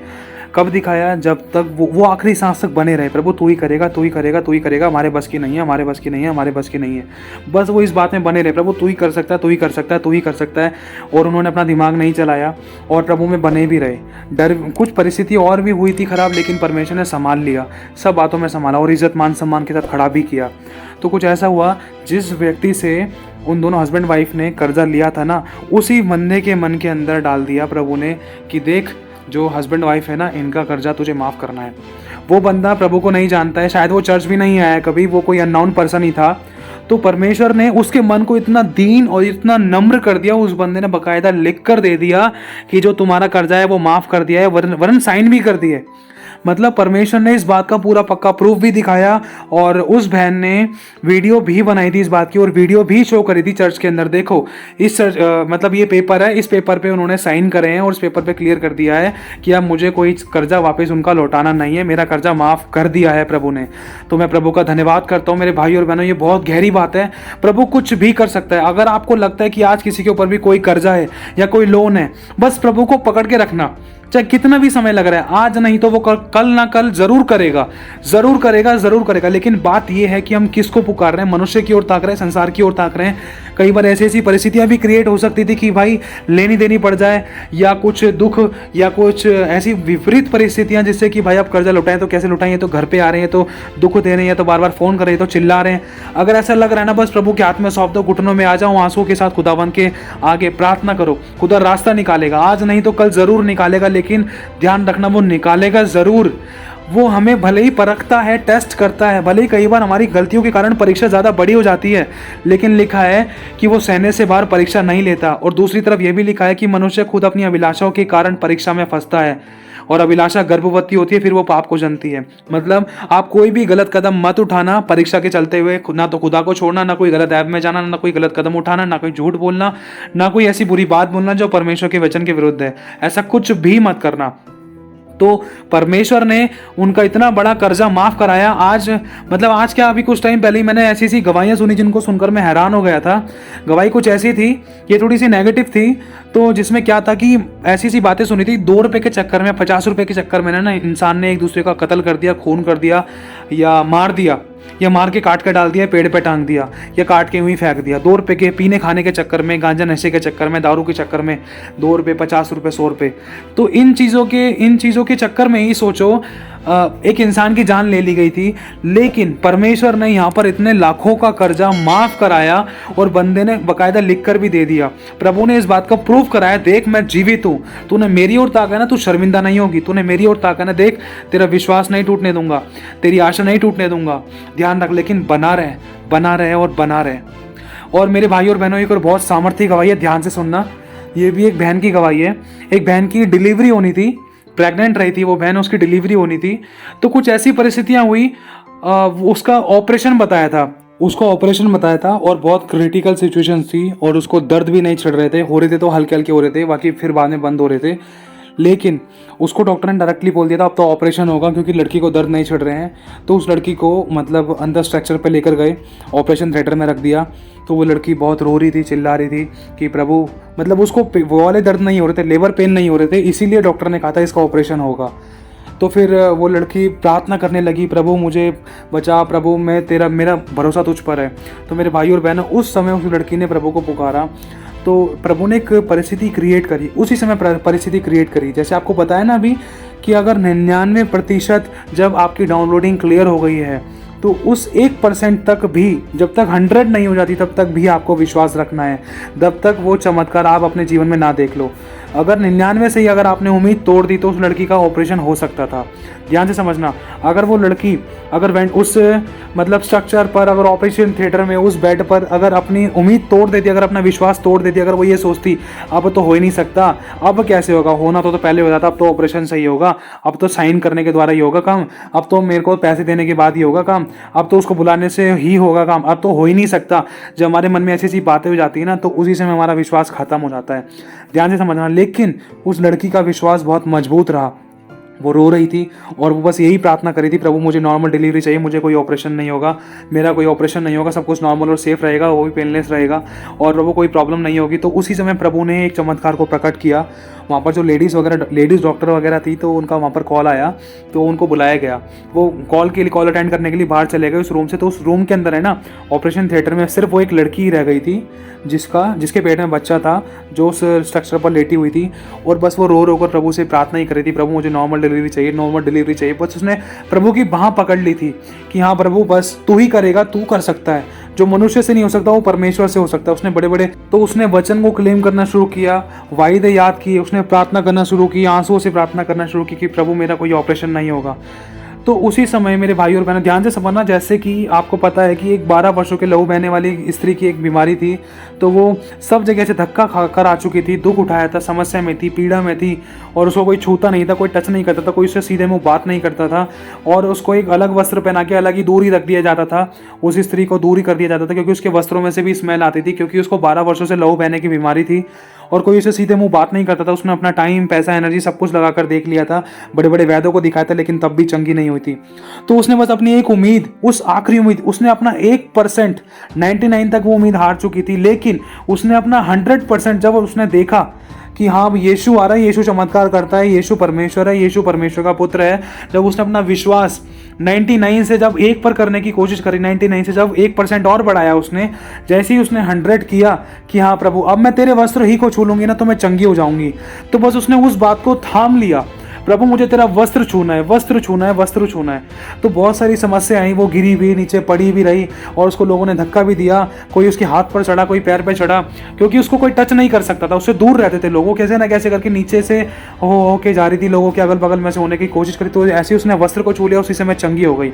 कब दिखाया? जब तक वो आखिरी सांस तक बने रहे, प्रभु तू ही करेगा, तू ही करेगा, तू ही करेगा, हमारे बस की नहीं है, हमारे बस की नहीं है, हमारे बस की नहीं है। बस वो इस बात में बने रहे, प्रभु तू ही कर सकता है, तू ही कर सकता है, तू ही कर सकता है। और उन्होंने अपना दिमाग नहीं चलाया और प्रभु में बने भी रहे। कुछ परिस्थिति और भी हुई थी खराब, लेकिन परमेश्वर ने संभाल लिया। सब बातों में संभाला और इज्जत मान सम्मान के साथ खड़ा भी किया। तो कुछ ऐसा हुआ, जिस व्यक्ति से उन दोनों हस्बैंड वाइफ ने कर्जा लिया था ना, उसी बंदे के मन के अंदर डाल दिया प्रभु ने कि देख, जो हस्बैंड वाइफ है ना, इनका कर्जा तुझे माफ़ करना है। वो बंदा प्रभु को नहीं जानता है, शायद वो चर्च भी नहीं आया कभी, वो कोई अननोन पर्सन ही था। तो परमेश्वर ने उसके मन को इतना दीन और इतना नम्र कर दिया, उस बंदे ने बकायदा लिख कर दे दिया कि जो तुम्हारा कर्जा है वो माफ़ कर दिया है, वरन साइन भी कर दिए। मतलब परमेश्वर ने इस बात का पूरा पक्का प्रूफ भी दिखाया, और उस बहन ने वीडियो भी बनाई थी इस बात की, और वीडियो भी शो करी थी चर्च के अंदर। देखो इस मतलब ये पेपर है, इस पेपर पे उन्होंने साइन करे हैं और इस पेपर पे क्लियर कर दिया है कि अब मुझे कोई कर्जा वापस उनका लौटाना नहीं है, मेरा कर्जा माफ़ कर दिया है प्रभु ने। तो मैं प्रभु का धन्यवाद करता हूँ। मेरे भाई और बहनों, ये बहुत गहरी बात है। प्रभु कुछ भी कर सकता है। अगर आपको लगता है कि आज किसी के ऊपर भी कोई कर्जा है या कोई लोन है, बस प्रभु को पकड़ के रखना, चाहे कितना भी समय लग रहा है, आज नहीं तो वो कल ना कल जरूर करेगा, जरूर करेगा, जरूर करेगा। लेकिन बात यह है कि हम किसको पुकार रहे हैं, मनुष्य की ओर ताक रहे हैं, संसार की ओर ताक रहे हैं। कई बार ऐसी ऐसी परिस्थितियां भी क्रिएट हो सकती थी कि भाई लेनी देनी पड़ जाए, या कुछ दुख या कुछ ऐसी विपरीत परिस्थितियां जिससे कि भाई आप कर्जा लुटाएं तो कैसे लुटाएं, तो घर पे आ रहे हैं तो दुख दे रहे हैं, तो बार बार फोन कर रहे हैं, तो चिल्ला रहे हैं। अगर ऐसा लग रहा है ना, बस प्रभु के हाथ में सौंप दो, घुटनों में आ जाओ, आंसुओं के साथ खुदावन के आगे प्रार्थना करो। खुदा रास्ता निकालेगा, आज नहीं तो कल जरूर निकालेगा। लेकिन ध्यान रखना, वो निकालेगा जरूर। वो हमें भले ही परखता है, टेस्ट करता है, भले ही कई बार हमारी गलतियों के कारण परीक्षा ज़्यादा बड़ी हो जाती है, लेकिन लिखा है कि वो सहने से बाहर परीक्षा नहीं लेता। और दूसरी तरफ यह भी लिखा है कि मनुष्य खुद अपनी अभिलाषाओं के कारण परीक्षा में फंसता है, और अभिलाषा गर्भवती होती है, फिर वो पाप को जनती है। मतलब आप कोई भी गलत कदम मत उठाना परीक्षा के चलते हुए, ना तो खुदा को छोड़ना, ना कोई गलत ऐप में जाना, ना कोई गलत कदम उठाना, ना कोई झूठ बोलना, ना कोई ऐसी बुरी बात बोलना जो परमेश्वर के वचन के विरुद्ध है। ऐसा कुछ भी मत करना। तो परमेश्वर ने उनका इतना बड़ा कर्जा माफ कराया। आज मतलब आज क्या, अभी कुछ टाइम पहले ही मैंने ऐसी ऐसी गवाहियाँ सुनी जिनको सुनकर मैं हैरान हो गया था। गवाही कुछ ऐसी थी, ये थोड़ी सी नेगेटिव थी, तो जिसमें क्या था कि ऐसी सी बातें सुनी थी, 2 रुपये के चक्कर में, 50 रुपये के चक्कर में ना इंसान ने एक दूसरे का कत्ल कर दिया, खून कर दिया, या मार दिया, या मार के काट कर डाल दिया, पेड़ पे टांग दिया, या काट के यूं ही फेंक दिया। 2 रुपये के पीने खाने के चक्कर में, गांजा नशे के चक्कर में, दारू के चक्कर में, 2 रुपये, 50 रुपये, 100 रुपये। तो इन चीज़ों के चक्कर में ही सोचो एक इंसान की जान ले ली गई थी। लेकिन परमेश्वर ने यहाँ पर इतने लाखों का कर्जा माफ कराया, और बंदे ने बकायदा लिख कर भी दे दिया। प्रभु ने इस बात का प्रूफ कराया, देख मैं जीवित हूँ, तूने मेरी ओर ताका ना, तू शर्मिंदा नहीं होगी, तूने मेरी ओर ताका ना, देख तेरा विश्वास नहीं टूटने दूंगा, तेरी आशा नहीं टूटने दूंगा। ध्यान रख, लेकिन बना रहे, बना रहे और बना रहे। और मेरे भाई और बहनों, एक और बहुत सामर्थ्य गवाही है, ध्यान से सुनना। ये भी एक बहन की गवाही है। एक बहन की डिलीवरी होनी थी, प्रेग्नेंट रही थी वो बहन, उसकी डिलीवरी होनी थी। तो कुछ ऐसी परिस्थितियां हुई, उसका ऑपरेशन बताया था, उसको ऑपरेशन बताया था, और बहुत क्रिटिकल सिचुएशन थी, और उसको दर्द भी नहीं छिड़ रहे थे, हो रहे थे तो हल्के हल्के हो रहे थे, बाकी फिर बाद में बंद हो रहे थे। लेकिन उसको डॉक्टर ने डायरेक्टली बोल दिया था अब तो ऑपरेशन होगा, क्योंकि लड़की को दर्द नहीं छिड़ रहे हैं। तो उस लड़की को मतलब अंदर स्ट्रक्चर पे लेकर गए, ऑपरेशन थिएटर में रख दिया। तो वो लड़की बहुत रो रही थी, चिल्ला रही थी कि प्रभु, मतलब उसको वो वाले दर्द नहीं हो रहे थे, लेबर पेन नहीं हो रहे थे, इसीलिए डॉक्टर ने कहा था इसका ऑपरेशन होगा। तो फिर वो लड़की प्रार्थना करने लगी, प्रभु मुझे बचा, प्रभु मेरा भरोसा तुझ पर है। तो मेरे भाई और बहनों, उस समय उस लड़की ने प्रभु को पुकारा, तो प्रभु ने एक परिस्थिति क्रिएट करी, उसी समय परिस्थिति क्रिएट करी। जैसे आपको बताया ना अभी कि अगर 99% जब आपकी डाउनलोडिंग क्लियर हो गई है, तो उस 1% तक भी, जब तक 100 नहीं हो जाती तब तक भी आपको विश्वास रखना है, जब तक वो चमत्कार आप अपने जीवन में ना देख लो। अगर 99 से ही अगर आपने उम्मीद तोड़ दी तो उस लड़की का ऑपरेशन हो सकता था। ध्यान से समझना, अगर वो लड़की उस मतलब स्ट्रक्चर पर, अगर ऑपरेशन थिएटर में उस बेड पर अगर अपनी उम्मीद तोड़ देती, अगर अपना विश्वास तोड़ देती, अगर वो ये सोचती अब तो हो ही नहीं सकता, अब कैसे होगा, होना तो पहले हो जाता, अब तो ऑपरेशन सही होगा, अब तो साइन करने के द्वारा ही होगा काम, अब तो मेरे को पैसे देने के बाद ही होगा काम, अब तो उसको बुलाने से ही होगा काम, अब तो हो ही नहीं सकता। जब हमारे मन में ऐसी ऐसी बातें हो जाती है ना, तो उसी समय हमारा विश्वास खत्म हो जाता है। ध्यान से समझना। लेकिन उस लड़की का विश्वास बहुत मजबूत रहा, वो रो रही थी और वो बस यही प्रार्थना करी थी, प्रभु मुझे नॉर्मल डिलीवरी चाहिए, मुझे कोई ऑपरेशन नहीं होगा, मेरा कोई ऑपरेशन नहीं होगा, सब कुछ नॉर्मल और सेफ रहेगा, वो भी पेनलेस रहेगा, और प्रभु कोई प्रॉब्लम नहीं होगी। तो उसी समय प्रभु ने एक चमत्कार को प्रकट किया, वहाँ पर जो लेडीज़ डॉक्टर वगैरह थी, तो उनका वहाँ पर कॉल आया, तो उनको बुलाया गया। वो कॉल अटेंड करने के लिए बाहर चले गए उस रूम से। तो उस रूम के अंदर है ना, ऑपरेशन थिएटर में सिर्फ वो एक लड़की ही रह गई थी जिसके पेट में बच्चा था, जो उस स्ट्रक्चर पर लेटी हुई थी। और बस वो रो रो कर प्रभु से प्रार्थना ही कर रही थी, प्रभु मुझे नॉर्मल डिलीवरी चाहिए, नॉर्मल डिलीवरी चाहिए। बस उसने प्रभु की बाँह पकड़ ली थी कि हाँ प्रभु, बस तू ही करेगा, तू कर सकता है, जो मनुष्य से नहीं हो सकता वो परमेश्वर से हो सकता है। उसने बड़े बड़े तो उसने वचन को क्लेम करना शुरू किया, वायदे याद किए, उसने प्रार्थना करना शुरू की, आंसुओं से प्रार्थना करना शुरू की कि प्रभु मेरा कोई ऑपरेशन नहीं होगा। तो उसी समय मेरे भाई और बहनों ध्यान से समझना, जैसे कि आपको पता है कि एक 12 वर्षों के लहू बहने वाली स्त्री की एक बीमारी थी, तो वो सब जगह से धक्का खाकर आ चुकी थी, दुख उठाया था, समस्या में थी, पीड़ा में थी, और उसको कोई छूता नहीं था, कोई टच नहीं करता था, कोई उससे सीधे मुंह बात नहीं करता था, और उसको एक अलग वस्त्र पहना के अलग ही दूर ही रख दिया जाता था। उस स्त्री को दूर ही कर दिया जाता था, क्योंकि उसके वस्त्रों में से भी स्मेल आती थी, क्योंकि उसको 12 वर्षों से लहू बहने की बीमारी थी और कोई उससे सीधे मुंह बात नहीं करता था। उसने अपना टाइम, पैसा, एनर्जी सब कुछ लगाकर देख लिया था, बड़े बड़े वैद्यों को दिखाया था, लेकिन तब भी चंगी नहीं हुई थी। तो उसने बस अपनी एक उम्मीद, उस आखिरी उम्मीद, उसने अपना 1%, 99 तक वो उम्मीद हार चुकी थी, लेकिन उसने अपना 100% जब उसने देखा कि हाँ यीशु आ रहा है, यीशु चमत्कार करता है, यीशु परमेश्वर है, यीशु परमेश्वर का पुत्र है, जब उसने अपना विश्वास 99 से जब 1 पर करने की कोशिश करी, 99 से जब 1% और बढ़ाया उसने, जैसे ही उसने 100 किया कि हाँ प्रभु अब मैं तेरे वस्त्र ही को छू लूंगी ना तो मैं चंगी हो जाऊंगी, तो बस उसने उस बात को थाम लिया, प्रभु मुझे तेरा वस्त्र छूना है, वस्त्र छूना है, वस्त्र छूना है। तो बहुत सारी समस्या आई, वो गिरी भी, नीचे पड़ी भी रही, और उसको लोगों ने धक्का भी दिया, कोई उसके हाथ पर चढ़ा, कोई पैर पे चढ़ा, क्योंकि उसको कोई टच नहीं कर सकता था, उससे दूर रहते थे लोगों, कैसे ना कैसे करके नीचे से हो के जा रही थी, लोगों के अगल बगल में से होने की कोशिश करी। तो ऐसे उसने वस्त्र को छू लिया, उसी समय चंगी हो गई।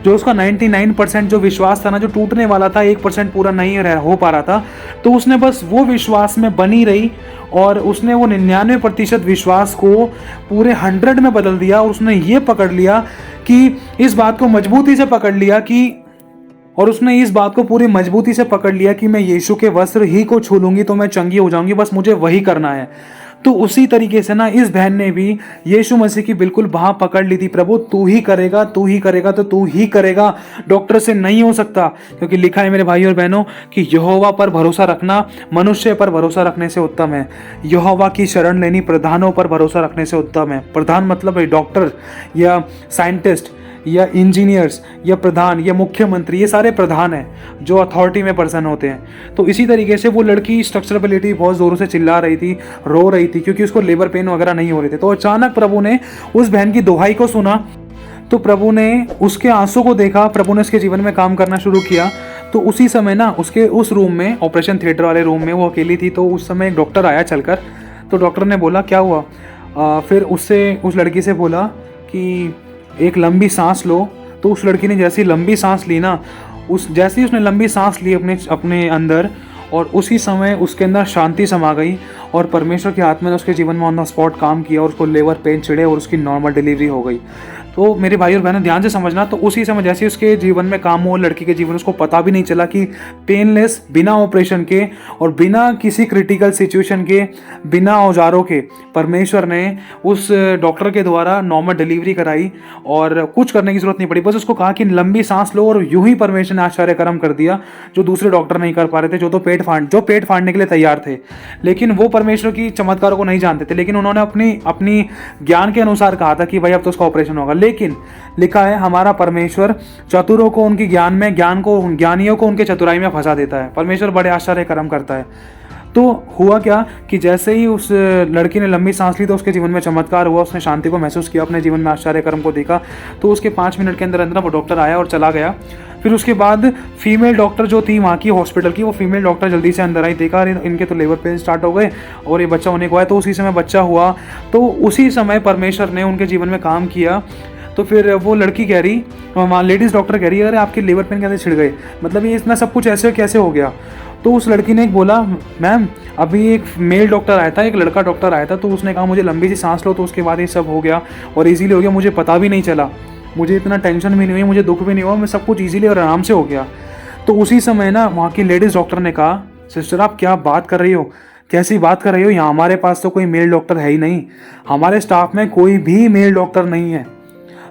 जो उसका 99% जो विश्वास था ना, जो टूटने वाला था, 1% पूरा नहीं हो पा रहा था, तो उसने बस वो विश्वास में बनी रही, और उसने वो 99% विश्वास को पूरे 100 में बदल दिया। और उसने ये पकड़ लिया कि इस बात को मजबूती से पकड़ लिया कि और उसने इस बात को पूरी मजबूती से पकड़ लिया कि मैं यीशु के वस्त्र ही को छू लूंगी तो मैं चंगी हो जाऊंगी, बस मुझे वही करना है। तो उसी तरीके से ना इस बहन ने भी यीशु मसीह की बिल्कुल बाह पकड़ ली थी, प्रभु तू ही करेगा, तू ही करेगा, तो तू ही करेगा, डॉक्टर से नहीं हो सकता, क्योंकि लिखा है मेरे भाई और बहनों कि यहोवा पर भरोसा रखना मनुष्य पर भरोसा रखने से उत्तम है, यहोवा की शरण लेनी प्रधानों पर भरोसा रखने से उत्तम है। प्रधान मतलब डॉक्टर या साइंटिस्ट या इंजीनियर्स या प्रधान या मुख्यमंत्री, ये सारे प्रधान हैं जो अथॉरिटी में पर्सन होते हैं। तो इसी तरीके से वो लड़की स्ट्रक्चर पे लेटी बहुत ज़ोरों से चिल्ला रही थी, रो रही थी, क्योंकि उसको लेबर पेन वगैरह नहीं हो रहे थे। तो अचानक प्रभु ने उस बहन की दुहाई को सुना, तो प्रभु ने उसके आंसू को देखा, प्रभु ने उसके जीवन में काम करना शुरू किया। तो उसी समय ना उसके उस रूम में, ऑपरेशन थिएटर वाले रूम में वो अकेली थी, तो उस समय एक डॉक्टर आया चलकर। तो डॉक्टर ने बोला क्या हुआ, फिर उससे उस लड़की से बोला कि एक लंबी सांस लो। तो उस लड़की ने जैसी लंबी सांस ली ना, जैसे ही उसने लंबी सांस ली अपने अंदर, और उसी समय उसके अंदर शांति समा गई, और परमेश्वर के हाथ में उसके जीवन में ऑन द स्पॉट काम किया, और उसको लेबर पेन चिड़े और उसकी नॉर्मल डिलीवरी हो गई। तो मेरे भाई और बहनों ध्यान से समझना, तो उसी समय जैसे उसके जीवन में काम हुआ, लड़की के जीवन, उसको पता भी नहीं चला कि पेनलेस, बिना ऑपरेशन के और बिना किसी क्रिटिकल सिचुएशन के, बिना औजारों के, परमेश्वर ने उस डॉक्टर के द्वारा नॉर्मल डिलीवरी कराई, और कुछ करने की जरूरत नहीं पड़ी। बस उसको कहा कि लंबी सांस लो, और यूं ही परमेश्वर ने आश्चर्य कर्म कर दिया जो दूसरे डॉक्टर नहीं कर पा रहे थे, जो पेट फाड़ने के लिए तैयार थे, लेकिन वो परमेश्वर की चमत्कारों को नहीं जानते थे। लेकिन उन्होंने अपनी ज्ञान के अनुसार कहा था कि भाई अब तो उसका ऑपरेशन होगा। लेकिन लिखा है हमारा परमेश्वर चतुरों को उनकी ज्ञान में, ज्ञानियों को उनके चतुराई में फंसा देता है। परमेश्वर बड़े आश्चर्य कर्म करता है। तो हुआ क्या कि जैसे ही उस लड़की ने लंबी सांस ली तो उसके जीवन में चमत्कार हुआ, उसने शांति को महसूस किया, अपने जीवन में आश्चर्य कर्म को देखा। तो उसके 5 मिनट के अंदर अंदर वो डॉक्टर आया और चला गया। फिर उसके बाद फीमेल डॉक्टर जो थी वहाँ की हॉस्पिटल की, वो फीमेल डॉक्टर जल्दी से अंदर आई, देखा अरे इनके तो लेबर पेन स्टार्ट हो गए और ये बच्चा होने को आया। तो उसी समय बच्चा हुआ। तो उसी समय परमेश्वर ने उनके जीवन में काम किया। तो फिर वो लड़की कह रही, वहाँ लेडीज़ डॉक्टर कह रही है अरे आपके लेबर पेन कैसे छिड़ गए, मतलब ये इतना सब कुछ ऐसे कैसे हो गया। तो उस लड़की ने बोला मैम अभी एक मेल डॉक्टर आया था, एक लड़का डॉक्टर आया था, तो उसने कहा मुझे लंबी सी सांस लो, तो उसके बाद ये सब हो गया और इजीली हो गया, मुझे पता भी नहीं चला, मुझे इतना टेंशन भी नहीं हुई, मुझे दुख भी नहीं हुआ, मैं सब कुछ इजीली और आराम से हो गया। तो उसी समय ना वहाँ की लेडीज़ डॉक्टर ने कहा सिस्टर आप क्या बात कर रही हो, कैसी बात कर रही हो, यहाँ हमारे पास तो कोई मेल डॉक्टर है ही नहीं, हमारे स्टाफ में कोई भी मेल डॉक्टर नहीं है।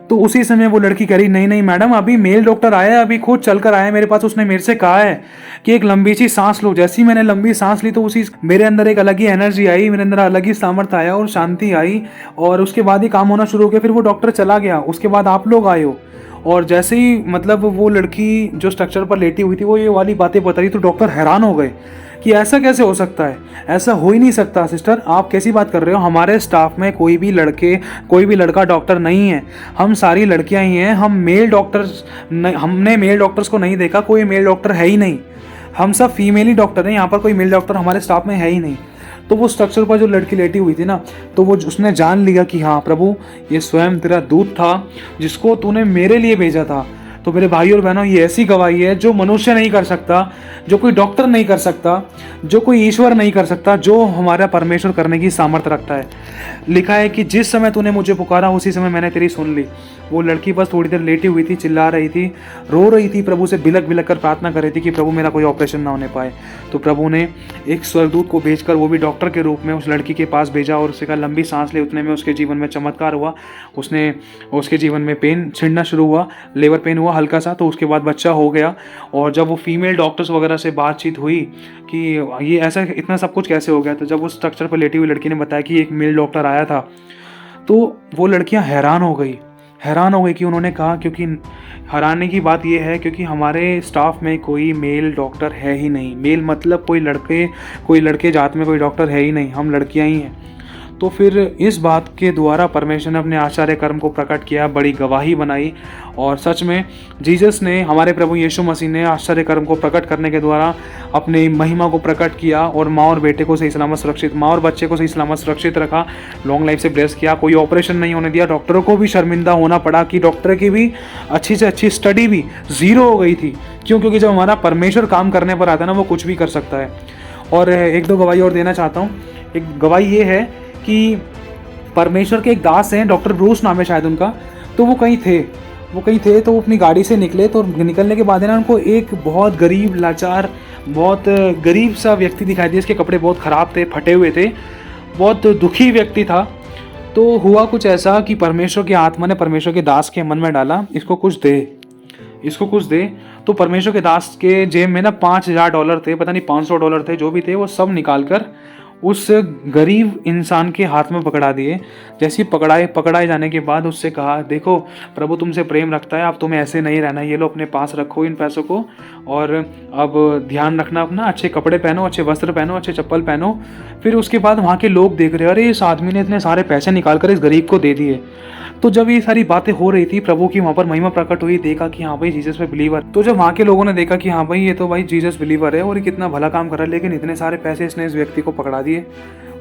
तो उसी समय वो लड़की कह रही, नहीं नहीं मैडम, अभी मेल डॉक्टर आया है, अभी खुद चल कर आया है मेरे पास, उसने मेरे से कहा है कि एक लंबी सी सांस लो। जैसे ही मैंने लंबी सांस ली तो उसी मेरे अंदर एक अलग ही एनर्जी आई, मेरे अंदर अलग ही सामर्थ्य आया और शांति आई, और उसके बाद ही काम होना शुरू हो गया। फिर वो डॉक्टर चला गया, उसके बाद आप लोग आए हो, और जैसे ही मतलब वो लड़की जो स्ट्रक्चर पर लेटी हुई थी वो ये वाली बातें बता रही, तो डॉक्टर हैरान हो गए कि ऐसा कैसे हो सकता है, ऐसा हो ही नहीं सकता। सिस्टर आप कैसी बात कर रहे हो, हमारे स्टाफ में कोई भी लड़का डॉक्टर नहीं है, हम सारी लड़कियां ही हैं, हमने मेल डॉक्टर्स को नहीं देखा, कोई मेल डॉक्टर है ही नहीं, हम सब फीमेल ही डॉक्टर हैं, यहाँ पर कोई मेल डॉक्टर हमारे स्टाफ में है ही नहीं। तो वो स्ट्रक्चर पर जो लड़की लेटी हुई थी ना, तो वो उसने जान लिया कि हाँ प्रभु, ये स्वयं तेरा दूत था जिसको तूने मेरे लिए भेजा था। तो मेरे भाई और बहनों, ये ऐसी गवाही है जो मनुष्य नहीं कर सकता, जो कोई डॉक्टर नहीं कर सकता, जो कोई ईश्वर नहीं कर सकता, जो हमारा परमेश्वर करने की सामर्थ्य रखता है। लिखा है कि जिस समय तूने मुझे पुकारा उसी समय मैंने तेरी सुन ली। वो लड़की बस थोड़ी देर लेटी हुई थी, चिल्ला रही थी, रो रही थी, प्रभु से बिलक बिलक कर प्रार्थना कर रही थी कि प्रभु मेरा कोई ऑपरेशन ना होने पाए। तो प्रभु ने एक स्वर्गदूत को भेजकर, वो भी डॉक्टर के रूप में, उस लड़की के पास भेजा और उससे कहा लंबी सांस ले। उतने में उसके जीवन में चमत्कार हुआ, उसके जीवन में पेन छिड़ना शुरू हुआ, लेबर पेन हुआ हल्का सा, तो उसके बाद बच्चा हो गया। और जब वो फीमेल डॉक्टर्स वगैरह से बातचीत हुई कि ये ऐसा इतना सब कुछ कैसे हो गया, तो जब उस स्ट्रक्चर पर लेटी हुई लड़की ने बताया कि एक मेल डॉक्टर आया था, तो वो लड़कियां हैरान हो गई कि उन्होंने कहा, क्योंकि हैरानी की बात यह है क्योंकि हमारे स्टाफ में कोई मेल डॉक्टर है ही नहीं। मेल मतलब कोई लड़के जात में कोई डॉक्टर है ही नहीं, हम लड़कियां ही हैं। तो फिर इस बात के द्वारा परमेश्वर ने अपने आश्चर्य कर्म को प्रकट किया, बड़ी गवाही बनाई, और सच में जीसस ने, हमारे प्रभु यीशु मसीह ने आश्चर्य कर्म को प्रकट करने के द्वारा अपनी महिमा को प्रकट किया, और माँ और बच्चे को सही सलामत सुरक्षित रखा, लॉन्ग लाइफ से ब्लेस किया, कोई ऑपरेशन नहीं होने दिया। डॉक्टरों को भी शर्मिंदा होना पड़ा कि डॉक्टर की भी अच्छी से अच्छी स्टडी भी ज़ीरो हो गई थी। क्योंकि जब हमारा परमेश्वर काम करने पर आता है ना, वो कुछ भी कर सकता है। और एक दो गवाही और देना चाहता हूँ। एक गवाही ये है कि परमेश्वर के एक दास हैं, डॉक्टर ब्रूस नाम है शायद उनका। तो वो कहीं थे तो वो अपनी गाड़ी से निकले, तो निकलने के बाद है ना, उनको एक बहुत गरीब, लाचार, बहुत गरीब सा व्यक्ति दिखाई दिया। इसके कपड़े बहुत ख़राब थे, फटे हुए थे, बहुत दुखी व्यक्ति था। तो हुआ कुछ ऐसा कि परमेश्वर की आत्मा ने परमेश्वर के दास के मन में डाला, इसको कुछ दे। तो परमेश्वर के दास के जेब में ना $5,000 थे, पता नहीं $500 थे, जो भी थे वो सब निकाल कर उस गरीब इंसान के हाथ में पकड़ा दिए। जैसे ही पकड़ाए जाने के बाद उससे कहा, देखो प्रभु तुमसे प्रेम रखता है, अब तुम्हें ऐसे नहीं रहना, ये लो अपने पास रखो इन पैसों को, और अब ध्यान रखना अपना, अच्छे कपड़े पहनो, अच्छे वस्त्र पहनो, अच्छे चप्पल पहनो। फिर उसके बाद वहाँ के लोग देख रहे, अरे इस आदमी ने इतने सारे पैसे निकाल कर इस गरीब को दे दिए। तो जब ये सारी बातें हो रही थी, प्रभु की वहाँ पर महिमा प्रकट हुई, देखा कि हाँ भाई जीसस पे बिलीवर। तो जब वहाँ के लोगों ने देखा कि हाँ भाई ये तो भाई जीसस बिलीवर है और ये कितना भला काम कर रहा है, लेकिन इतने सारे पैसे इसने इस व्यक्ति को पकड़ा दिए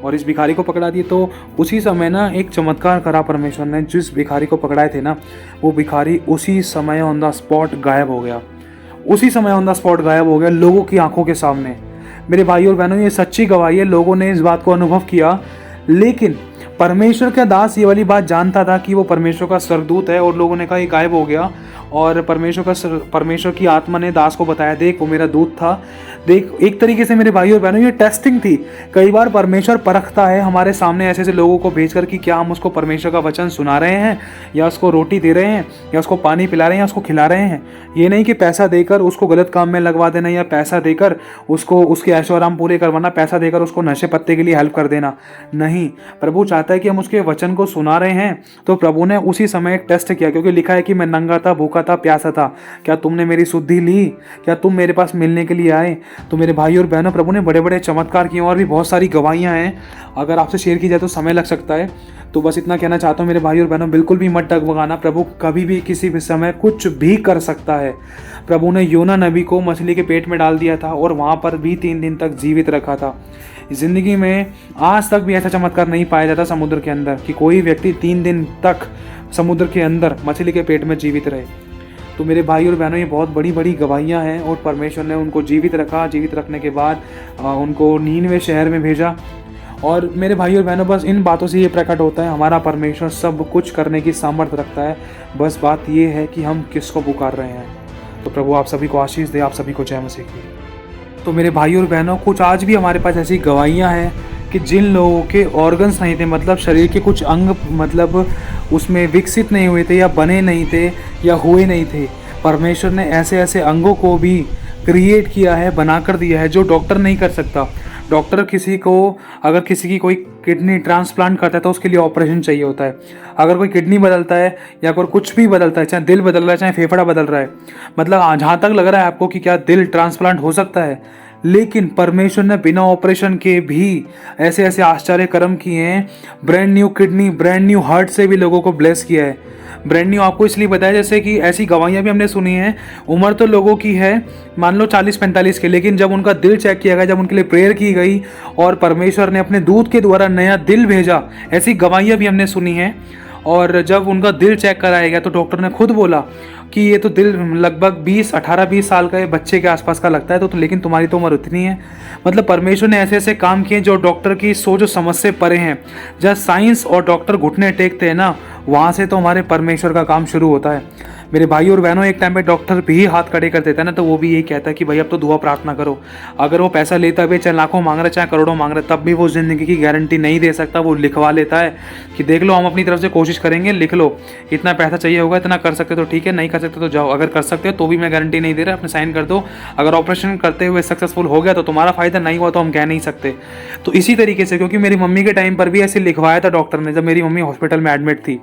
और इस भिखारी को पकड़ा दिए। तो उसी समय ना एक चमत्कार करा परमेश्वर ने। जिस भिखारी को पकड़ाए थे ना, वो भिखारी उसी समय ऑन द स्पॉट गायब हो गया, लोगों की आंखों के सामने। मेरे भाई और बहनों, ये सच्ची गवाही है, लोगों ने इस बात को अनुभव किया। लेकिन परमेश्वर का दास ये वाली बात जानता था कि वो परमेश्वर का स्वर्गदूत है, और लोगों ने कहा ये गायब हो गया। और परमेश्वर की आत्मा ने दास को बताया, देख वो मेरा दूत था। देख, एक तरीके से मेरे भाई और बहनों ये टेस्टिंग थी। कई बार परमेश्वर परखता है हमारे सामने ऐसे लोगों को भेजकर कि क्या हम उसको परमेश्वर का वचन सुना रहे हैं, या उसको रोटी दे रहे हैं, या उसको पानी पिला रहे हैं, या उसको खिला रहे हैं। ये नहीं कि पैसा देकर उसको गलत काम में लगवा देना, या पैसा देकर उसको उसके ऐशो आराम पूरे करवाना, पैसा देकर उसको नशे पत्ते के लिए हेल्प कर देना। नहीं, प्रभु चाहता है कि हम उसके वचन को सुना रहे हैं। तो प्रभु ने उसी समय एक टेस्ट किया, क्योंकि लिखा है कि मैं नंगा था, भूखा था, प्यासा था, क्या तुमने मेरी सुधि ली? क्या तुम मेरे पास मिलने के लिए आए? तो मेरे भाई और बहनों, प्रभु ने बड़े बड़े चमत्कार किए, और भी बहुत सारी गवाहियां हैं। अगर आपसे शेयर की जाए तो समय लग सकता है। तो बस इतना कहना चाहता हूँ मेरे भाई और बहनों, बिल्कुल भी मत डगमगाना। प्रभु कभी भी किसी भी समय कुछ भी कर सकता है। प्रभु ने योना नबी को मछली के पेट में डाल दिया था, और वहाँ पर भी 3 दिन तक जीवित रखा था। जिंदगी में आज तक भी ऐसा चमत्कार नहीं पाया जाता समुद्र के अंदर कि कोई व्यक्ति 3 दिन तक समुद्र के अंदर मछली के पेट में जीवित रहे। तो मेरे भाई और बहनों, ये बहुत बड़ी बड़ी गवाहियाँ हैं, और परमेश्वर ने उनको जीवित रखा। जीवित रखने के बाद उनको नीनवे शहर में भेजा। और मेरे भाई और बहनों, बस इन बातों से ये प्रकट होता है हमारा परमेश्वर सब कुछ करने की सामर्थ्य रखता है। बस बात ये है कि हम किसको पुकार रहे हैं। तो प्रभु आप सभी को आशीष दे, आप सभी को जय मसीह की। तो मेरे भाई और बहनों, कुछ आज भी हमारे पास ऐसी गवाहियाँ हैं कि जिन लोगों के ऑर्गन्स नहीं थे, मतलब शरीर के कुछ अंग मतलब उसमें विकसित नहीं हुए थे या बने नहीं थे या हुए नहीं थे, परमेश्वर ने ऐसे ऐसे अंगों को भी क्रिएट किया है, बना कर दिया है, जो डॉक्टर नहीं कर सकता। डॉक्टर किसी को, अगर किसी की कोई किडनी ट्रांसप्लांट करता है तो उसके लिए ऑपरेशन चाहिए होता है। अगर कोई किडनी बदलता है या कोई कुछ भी बदलता है, चाहे दिल बदल रहा है चाहे फेफड़ा बदल रहा है, मतलब जहाँ तक लग रहा है आपको कि क्या दिल ट्रांसप्लांट हो सकता है, लेकिन परमेश्वर ने बिना ऑपरेशन के भी ऐसे ऐसे आश्चर्य कर्म किए हैं। Brand new kidney, brand new heart से भी लोगों को ब्लेस किया है। ब्रांड न्यू आपको इसलिए बताया जैसे कि ऐसी गवाहियाँ भी हमने सुनी हैं। उम्र तो लोगों की है मान लो 40-45 के, लेकिन जब उनका दिल चेक किया गया, जब उनके लिए प्रेयर की गई और परमेश्वर ने अपने दूत के द्वारा नया दिल भेजा, ऐसी गवाहियाँ भी हमने सुनी हैं। और जब उनका दिल चेक कराया गया तो डॉक्टर ने खुद बोला कि ये तो दिल लगभग 18-20 साल का बच्चे के आसपास का लगता है, तो लेकिन तुम्हारी तो उम्र उतनी है। मतलब परमेश्वर ने ऐसे ऐसे काम किए जो डॉक्टर की सोच और समझ से परे हैं। जहाँ साइंस और डॉक्टर घुटने टेकते हैं ना, वहाँ से तो हमारे परमेश्वर का काम शुरू होता है। मेरे भाई और बहनों, एक टाइम पे डॉक्टर भी हाथ खड़े कर देता है ना, तो वो भी यही कहता है कि भाई अब तो दुआ प्रार्थना करो। अगर वो पैसा लेता भी, चाहे लाखों मांग रहा है चाहे करोड़ों मांग रहा है, तब भी वो ज़िंदगी की गारंटी नहीं दे सकता। वो लिखवा लेता है कि देख लो हम अपनी तरफ से कोशिश करेंगे, लिख लो इतना पैसा चाहिए होगा, इतना कर सकते तो ठीक है, नहीं कर सकते तो जाओ, अगर कर सकते हो तो भी मैं गारंटी नहीं दे रहा, अपने साइन कर दो। अगर ऑपरेशन करते हुए सक्सेसफुल हो गया तो तुम्हारा फ़ायदा, नहीं हुआ तो हम कह नहीं सकते। तो इसी तरीके से, क्योंकि मेरी मम्मी के टाइम पर भी ऐसे लिखवाया था डॉक्टर ने, जब मेरी मम्मी हॉस्पिटल में एडमिट थी।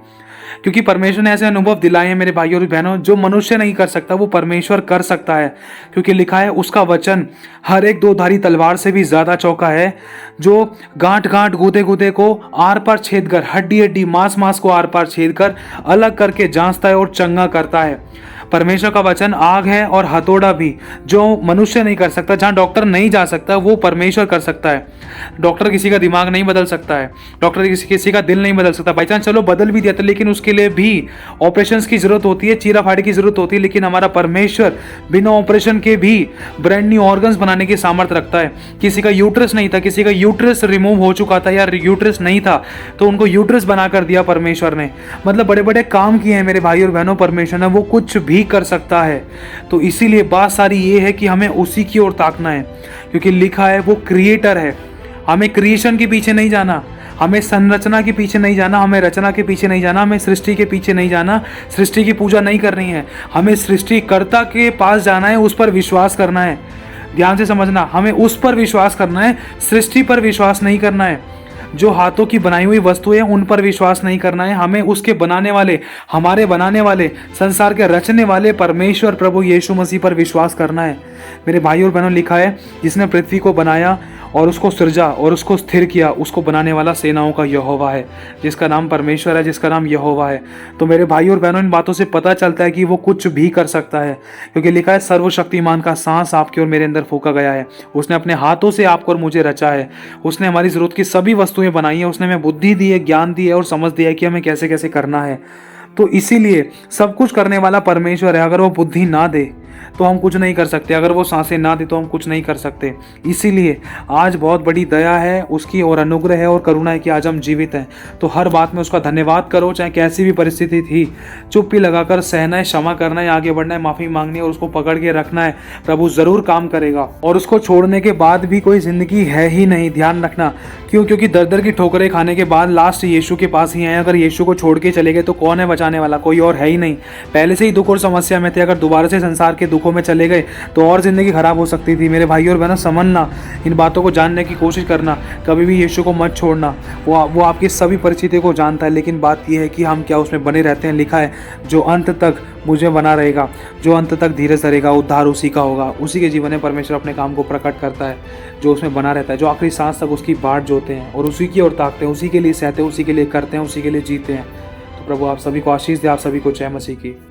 क्योंकि परमेश्वर ने ऐसे अनुभव दिलाए हैं मेरे भाइयों और बहनों, जो मनुष्य नहीं कर सकता वो परमेश्वर कर सकता है। क्योंकि लिखा है उसका वचन हर एक दो धारी तलवार से भी ज्यादा चौका है, जो गांठ गांठ गूदे गूदे को आर पार छेद कर, हड्डी हड्डी मांस मांस को आर पार छेद कर अलग करके जांचता है और चंगा करता है। परमेश्वर का वचन आग है और हथौड़ा भी, जो मनुष्य नहीं कर सकता, जहाँ डॉक्टर नहीं जा सकता वो परमेश्वर कर सकता है। डॉक्टर किसी का दिमाग नहीं बदल सकता है, डॉक्टर किसी का दिल नहीं बदल सकता। बाई चांस चलो बदल भी दिया तो लेकिन उसके लिए भी ऑपरेशंस की जरूरत होती है, चीरा फाड़ी की जरूरत होती है। लेकिन हमारा परमेश्वर बिना ऑपरेशन के भी ब्रांड न्यू ऑर्गन्स बनाने की सामर्थ्य रखता है। किसी का यूट्रस नहीं था, किसी का यूट्रस रिमूव हो चुका था या यूट्रस नहीं था, तो उनको यूट्रस बना कर दिया परमेश्वर ने। मतलब बड़े बड़े काम किए हैं मेरे भाई और बहनों परमेश्वर ने, वो कुछ भी कर सकता है। तो इसीलिए बात सारी ये है कि हमें उसी की ओर ताकना है, क्योंकि लिखा है वो क्रिएटर है। हमें क्रिएशन के पीछे नहीं जाना, हमें संरचना के पीछे नहीं जाना, हमें रचना के पीछे नहीं जाना, हमें सृष्टि के पीछे नहीं जाना, सृष्टि की पूजा नहीं करनी है। हमें सृष्टिकर्ता के पास जाना है, उस पर विश्वास करना है। ध्यान से समझना, हमें उस पर विश्वास करना है, सृष्टि पर विश्वास नहीं करना है। जो हाथों की बनाई हुई वस्तुएं हैं उन पर विश्वास नहीं करना है, हमें उसके बनाने वाले, हमारे बनाने वाले, संसार के रचने वाले परमेश्वर प्रभु यीशु मसीह पर विश्वास करना है। मेरे भाई और बहनों, लिखा है जिसने पृथ्वी को बनाया और उसको सृजा और उसको स्थिर किया, उसको बनाने वाला सेनाओं का यहोवा है, जिसका नाम परमेश्वर है, जिसका नाम यहोवा है। तो मेरे भाई और बहनों, इन बातों से पता चलता है कि वो कुछ भी कर सकता है, क्योंकि लिखा है सर्वशक्तिमान का सांस आपके और मेरे अंदर फूंका गया है। उसने अपने हाथों से आपको और मुझे रचा है, उसने हमारी जरूरत की सभी वस्तुएं बनाई हैं, उसने हमें बुद्धि दी है, ज्ञान दी है और समझ दिया है कि हमें कैसे कैसे करना है। तो इसीलिए सब कुछ करने वाला परमेश्वर है। अगर वो बुद्धि ना दे तो हम कुछ नहीं कर सकते, अगर वो सांसें ना दे तो हम कुछ नहीं कर सकते। इसीलिए आज बहुत बड़ी दया है उसकी और अनुग्रह है और करुणा है कि आज हम जीवित हैं। तो हर बात में उसका धन्यवाद करो, चाहे कैसी भी परिस्थिति थी। चुप्पी लगाकर सहना है, क्षमा करना है, आगे बढ़ना है, माफ़ी मांगनी है और उसको पकड़ के रखना है। प्रभु ज़रूर काम करेगा। और उसको छोड़ने के बाद भी कोई ज़िंदगी है ही नहीं, ध्यान रखना। क्यों? क्योंकि दर दर की ठोकरें खाने के बाद लास्ट यीशु के पास ही आए। अगर यीशु को छोड़ के चले गए तो कौन है बचाने वाला? कोई और है ही नहीं। पहले से ही दुख और समस्या में थे, अगर दोबारा से संसार के दुखों में चले गए तो और ज़िंदगी खराब हो सकती थी। मेरे भाई और बहनों, समझना, इन बातों को जानने की कोशिश करना, कभी भी यीशु को मत छोड़ना। वो आपकी सभी परिस्थितियों को जानता है, लेकिन बात यह है कि हम क्या उसमें बने रहते हैं। लिखा है जो अंत तक मुझे बना रहेगा, जो अंत तक धीरज धरेगा, उद्धार उसी का होगा। उसी के जीवन में परमेश्वर अपने काम को प्रकट करता है, जो उसमें बना रहता है, जो आखिरी सांस तक उसकी बाट जोते हैं और उसी की ओर ताकते हैं, उसी के लिए सहते हैं, उसी के लिए करते हैं, उसी के लिए जीते हैं। तो प्रभु आप सभी को आशीष दे, आप सभी को जय मसीह की।